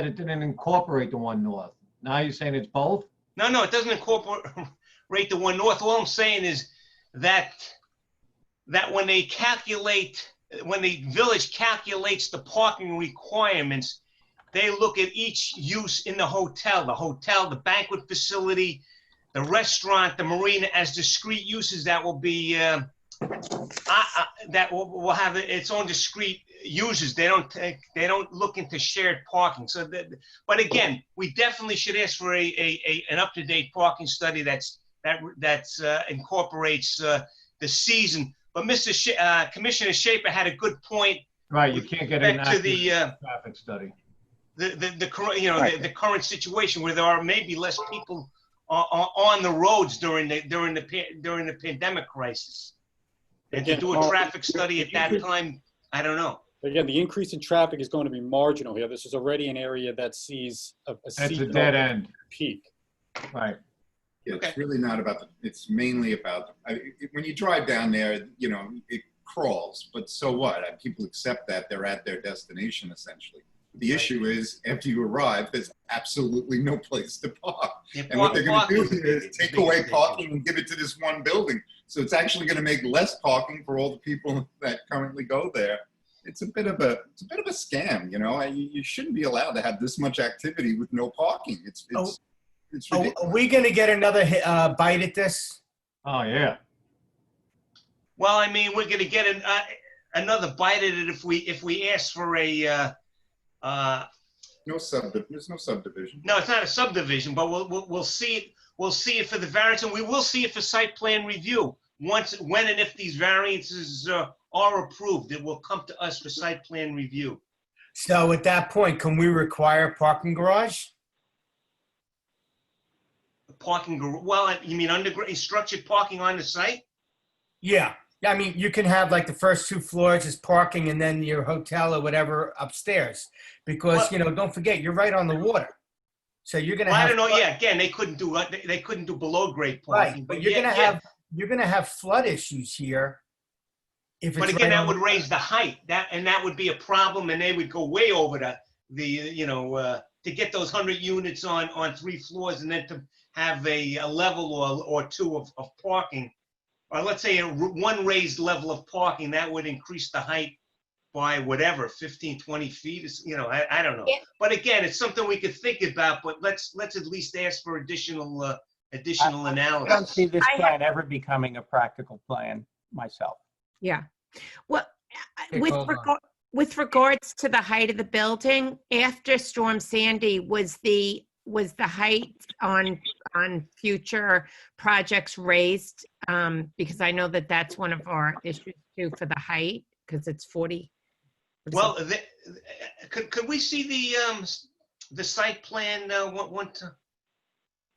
it didn't incorporate the one north. Now you're saying it's both? no, it doesn't incorporate the one north. All I'm saying is that when the village calculates the parking requirements, they look at each use in the hotel, the banquet facility, the restaurant, the marina as discrete uses that will be, that will have its own discrete uses. They don't look into shared parking. So, but again, we definitely should ask for an up-to-date parking study that incorporates the season. But Commissioner Schaefer had a good point. Right, you can't get an Back to the traffic study. the current situation where there are maybe less people on the roads during the pandemic crisis. And to do a traffic study at that time, I don't know. Again, the increase in traffic is going to be marginal here. This is already an area that sees a It's a seasonal dead end. peak. Right. Yeah, Okay. it's really not about it's mainly about, when you drive down there, it crawls, but so what? People accept that they're at their destination essentially. The issue is after you arrive, there's absolutely no place to park. Yeah, And what they're going to do parking is take away parking and give it to this one building. So it's actually going to make less parking for all the people that currently go there. It's a bit of a scam, You shouldn't be allowed to have this much activity with no parking. It's ridiculous. Are we going to get another bite at this? Oh, yeah. Well, I mean, we're going to get another bite at it if we ask for a. There's no subdivision. No, it's not a subdivision, but we'll see it. We'll see it for the variance, and we will see it for site plan review. When and if these variances are approved, it will come to us for site plan review. So at that point, can we require a parking garage? Well, you mean underground structured parking on the site? Yeah. I mean, you can have like the first 2 floors is parking and then your hotel or whatever upstairs. Because, don't forget, you're right on the water. So you're going to have. I don't know. Yeah, again, they couldn't do below grade parking. Right, but you're going to have flood issues here. But again, that would raise the height. That would be a problem, and they would go way over to get those 100 units on 3 floors, and then to have a level or 2 of parking, or let's say one raised level of parking, that would increase the height by whatever, 15, 20 feet. I don't know. Yeah. But again, it's something we could think about. But let's at least ask for additional analysis. I don't see this plan ever becoming a practical plan myself. Yeah. Well, with regards to the height of the building, after Storm Sandy, was the height on future projects raised? Because I know that's one of our issues too for the height, because it's 40. Well, could we see the site plan?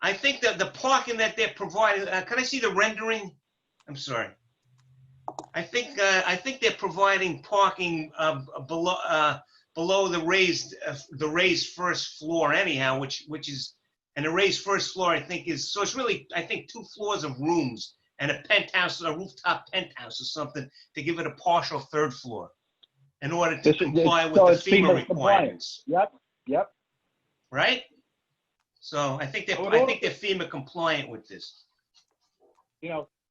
I think that the parking that they're providing. Can I see the rendering? I'm sorry. I think they're providing parking below the raised first floor anyhow, which is, and the raised first floor I think is, so it's really, I think 2 floors of rooms and a penthouse, a rooftop penthouse or something to give it a partial 3rd floor in order to comply with the FEMA requirements. Yep. Right? So I think they're FEMA compliant with this.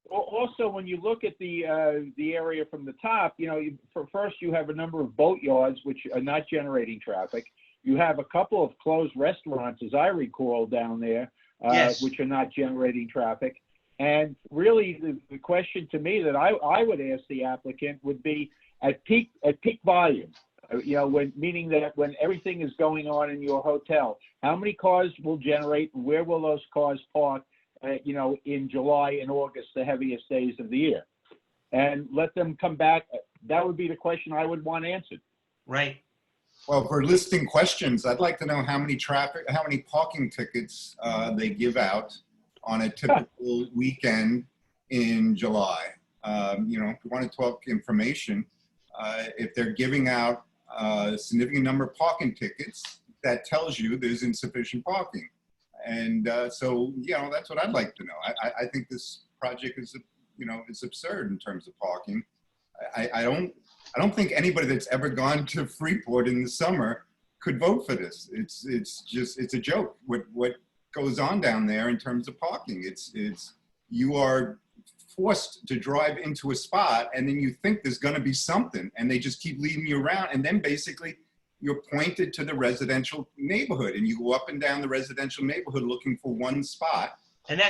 Also, when you look at the area from the top, first you have a number of boat yards which are not generating traffic. You have a couple of closed restaurants, as I recall, down there, Yes. which are not generating traffic. And really, the question to me that I would ask the applicant would be at peak volume, meaning that when everything is going on in your hotel, how many cars will generate? Where will those cars park? In July and August, the heaviest days of the year, and let them come back. That would be the question I would want answered. Right. Well, for listing questions, I'd like to know how many parking tickets they give out on a typical weekend in July. If you want to talk information, if they're giving out a significant number of parking tickets, that tells you there's insufficient parking. And so, that's what I'd like to know. I think this project is, it's absurd in terms of parking. I don't think anybody that's ever gone to Freeport in the summer could vote for this. It's a joke. What goes on down there in terms of parking? You are forced to drive into a spot, and then you think there's going to be something, and they just keep leading you around, and then basically you're pointed to the residential neighborhood, and you go up and down the residential neighborhood looking for one spot. And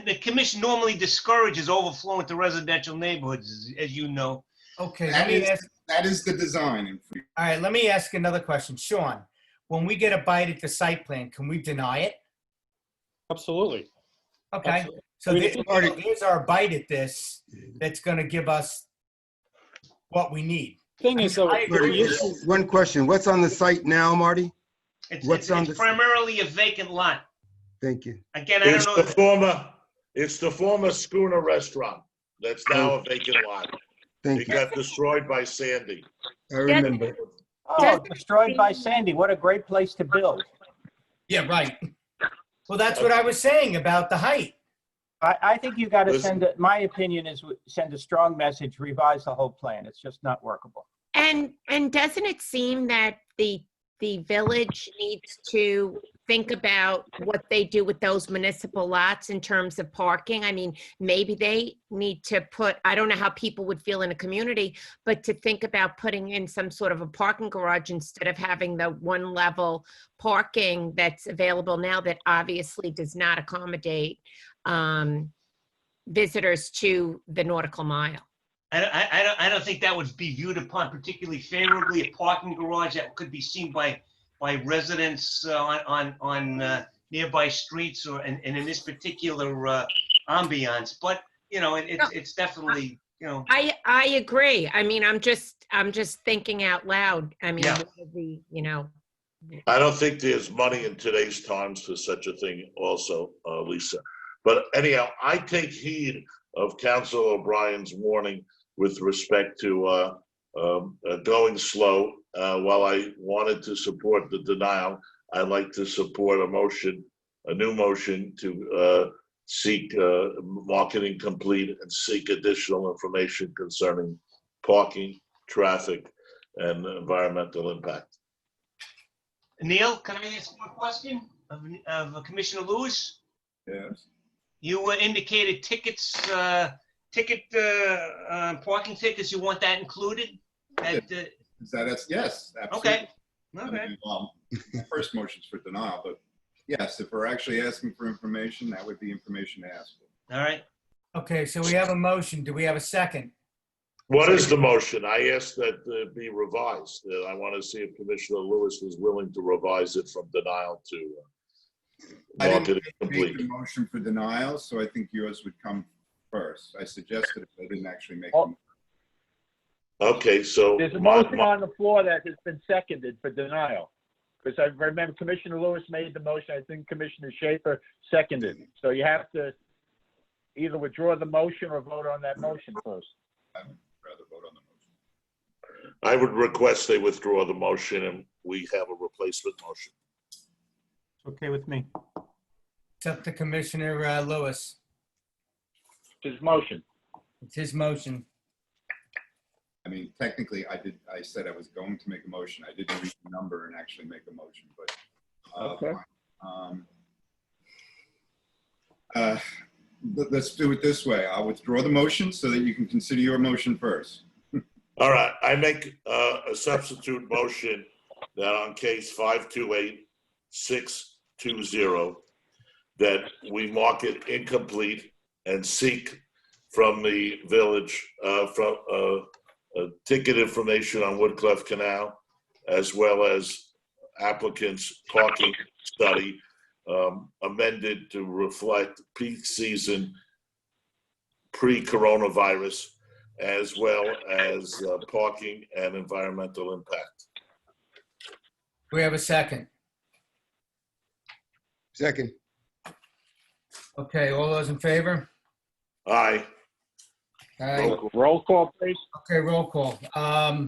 the commission normally discourages overflow into residential neighborhoods, as you know. Okay, that is the design. All right, let me ask another question. Sean, when we get a bite at the site plan, can we deny it? Absolutely. Okay, Absolutely. so there's our bite at this that's going to give us what we need. Thing is, though, one question. What's on the site now, Marty? It's primarily a vacant lot. Thank you. Again, I don't know. It's the former Schooner restaurant that's now a vacant lot. Thank It you. got destroyed by Sandy. I remember. Oh, destroyed by Sandy. What a great place to build. Yeah, right. Well, that's what I was saying about the height. I think you got to my opinion is send a strong message, revise the whole plan. It's just not workable. And doesn't it seem that the village needs to think about what they do with those municipal lots in terms of parking? I mean, maybe they need to put, I don't know how people would feel in a community, but to think about putting in some sort of a parking garage instead of having the one level parking that's available now that obviously does not accommodate visitors to the nautical mile. I don't think that would be viewed upon particularly favorably. A parking garage that could be seen by residents on nearby streets or and in this particular ambiance. But it's definitely I agree. I mean, I'm just thinking out loud. I mean, I don't think there's money in today's times for such a thing also, Lisa. But anyhow, I take heed of Council O'Brien's warning with respect to going slow. While I wanted to support the denial, I'd like to support a new motion to seek marketing complete and seek additional information concerning parking, traffic, and environmental impact. Neil, can I ask one question of Commissioner Lewis? Yes. You indicated tickets, parking tickets. You want that included? Yes, absolutely. Okay. The first motion's for denial, but yes, if we're actually asking for information, that would be information to ask for. All right. Okay, so we have a motion. Do we have a second? What is the motion? I asked that it be revised. I want to see if Commissioner Lewis is willing to revise it from denial to marketing complete. I didn't make the motion for denial, so I think yours would come first. I suggested it, but I didn't actually make it. Okay, so there's a motion on the floor that has been seconded for denial. Because I remember Commissioner Lewis made the motion. I think Commissioner Schaefer seconded. So you have to either withdraw the motion or vote on that motion first. I would rather vote on the motion. I would request they withdraw the motion and we have a replacement motion. Okay with me. It's up to Commissioner Lewis. It's his motion. It's his motion. I mean, technically, I said I was going to make a motion. I didn't read the number and actually make a motion, but okay. Let's do it this way. I'll withdraw the motion so that you can consider your motion first. All right, I make a substitute motion that on case 528620, that we mark it incomplete and seek from the village, ticket information on Woodcliff Canal, as well as applicants' parking study, amended to reflect peak season pre-coronavirus, as well as parking and environmental impact. We have a second. Second. Okay, all those in favor? Aye. Aye. Roll call, please. Okay, roll call. I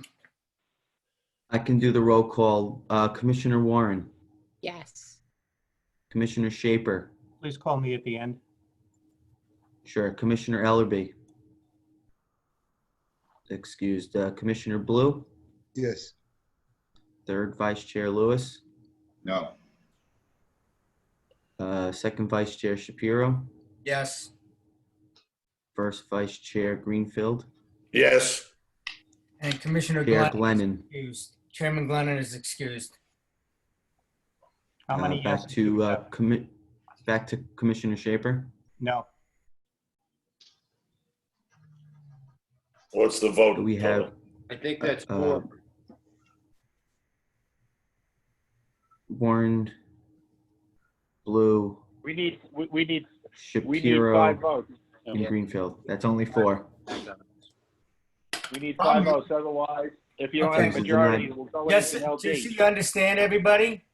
can do the roll call. Commissioner Warren, Yes. Commissioner Shaper, Please call me at the end. sure. Commissioner Ellerby, excused. Commissioner Blue, Yes. third Vice Chair Lewis, No. second Vice Chair Shapiro, Yes. first Vice Chair Greenfield, Yes. And Commissioner Chair Glennon is Glennon. excused. Chairman Glennon is excused. How many Back yeses? to back to Commissioner Shaper. No. What's the vote? We have I think that's uh, four. Warren, Blue, We need we need Shapiro, 5 votes. and Yeah. Greenfield. That's only 4. We need 5 votes. Otherwise, if you don't have a Okay. majority, we'll go Yes, into an so LD. you understand, everybody?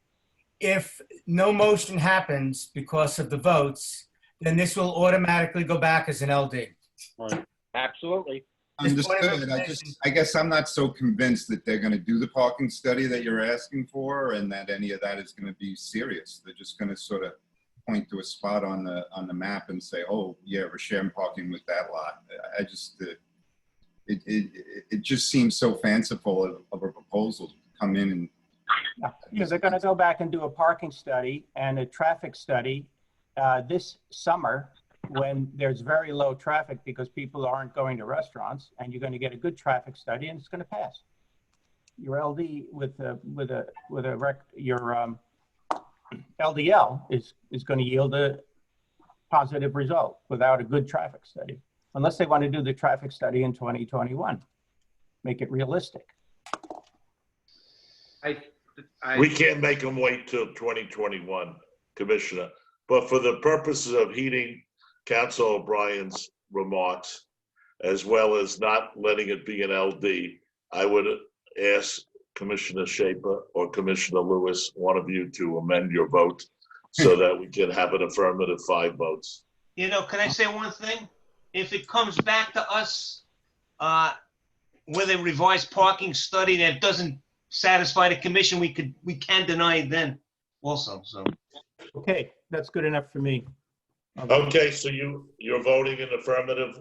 If no motion happens because of the votes, then this will automatically go back as an LD. Right. Absolutely. Just point of Understood. I guess I'm not so convinced that they're going to do the parking study that you're asking for, and that any of that is going to be serious. They're just going to sort of point to a spot on the map and say, "Oh, yeah, we're sharing parking with that lot." I just it just seems so fanciful of a proposal to come in and. Yeah, they're going to go back and do a parking study and a traffic study this summer when there's very low traffic because people aren't going to restaurants, and you're going to get a good traffic study and it's going to pass. Your LD your LDL is going to yield a positive result without a good traffic study, unless they want to do the traffic study in 2021. Make it realistic. We can't make them wait till 2021, Commissioner. But for the purposes of heeding Council O'Brien's remarks, as well as not letting it be an LD, I would ask Commissioner Shaper or Commissioner Lewis, one of you, to amend your vote so that we can have an affirmative 5 votes. You know, can I say one thing? If it comes back to us with a revised parking study that doesn't satisfy the commission, we can deny it then also, so. Okay, that's good enough for me. Okay, so you're voting in affirmative?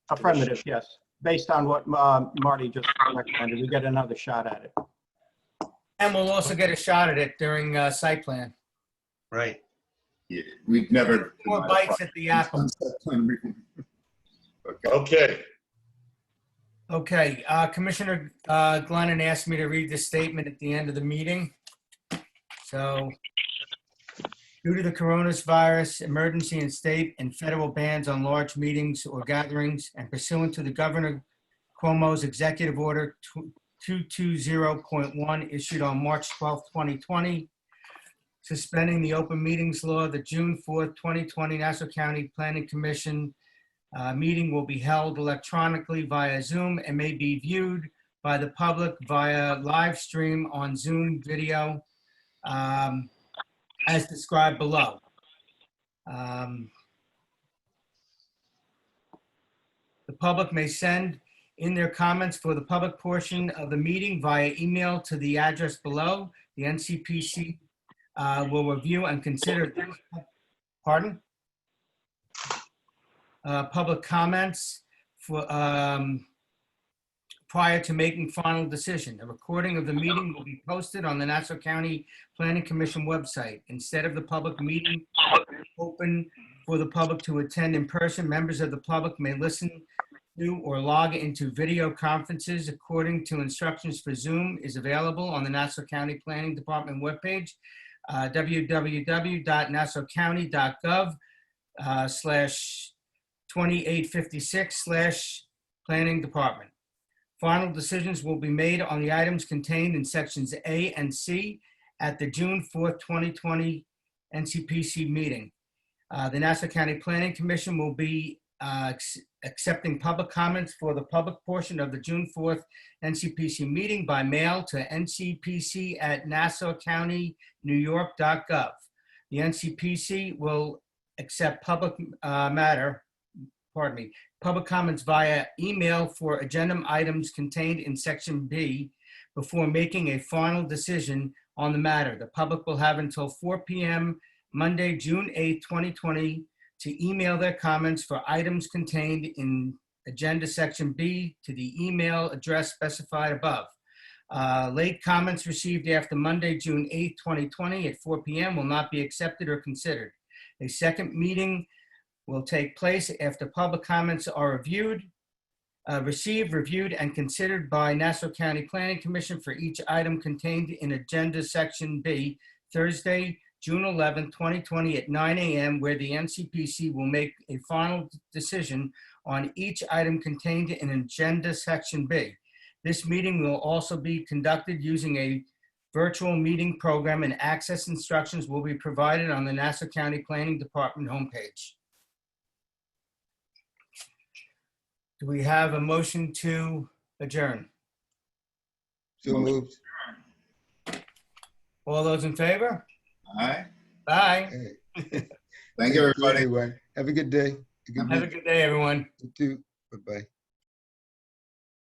Affirmative, yes. Based on what Marty just recommended, we get another shot at it. And we'll also get a shot at it during site plan. Right. Yeah, we've never. More bites at the apple. Okay. Okay, Commissioner Glennon asked me to read this statement at the end of the meeting. So, due to the coronavirus emergency in state and federal bans on large meetings or gatherings, and pursuant to the Governor Cuomo's Executive Order 220.1 issued on March 12, 2020, suspending the open meetings law, the June 4th, 2020 Nassau County Planning Commission meeting will be held electronically via Zoom and may be viewed by the public via live stream on Zoom video as described below. The public may send in their comments for the public portion of the meeting via email to the address below. The NCPC will review and consider, pardon? Public comments for, prior to making final decision. A recording of the meeting will be posted on the Nassau County Planning Commission website. Instead of the public meeting open for the public to attend in person, members of the public may listen to or log into video conferences according to instructions for Zoom is available on the Nassau County Planning Department webpage, www.nassaucounty.gov 2856/Planning Department. Final decisions will be made on the items contained in sections A and C at the June 4th, 2020 NCPC meeting. The Nassau County Planning Commission will be accepting public comments for the public portion of the June 4th NCPC meeting by mail to ncpc@nassaucountynewyork.gov. The NCPC will accept public comments via email for agenda items contained in section B before making a final decision on the matter. The public will have until 4 p.m. Monday, June 8th, 2020 to email their comments for items contained in agenda section B to the email address specified above. Late comments received after Monday, June 8th, 2020 at 4 p.m. will not be accepted or considered. A second meeting will take place after public comments are received, reviewed, and considered by Nassau County Planning Commission for each item contained in agenda section B, Thursday, June 11th, 2020 at 9 a.m., where the NCPC will make a final decision on each item contained in agenda section B. This meeting will also be conducted using a virtual meeting program, and access instructions will be provided on the Nassau County Planning Department homepage. Do we have a motion to adjourn? So moved. All those in favor? Aye. Aye. Hey. Thank you, everybody. Everyone. Have a good day. Have a good day, everyone. You too. Bye-bye.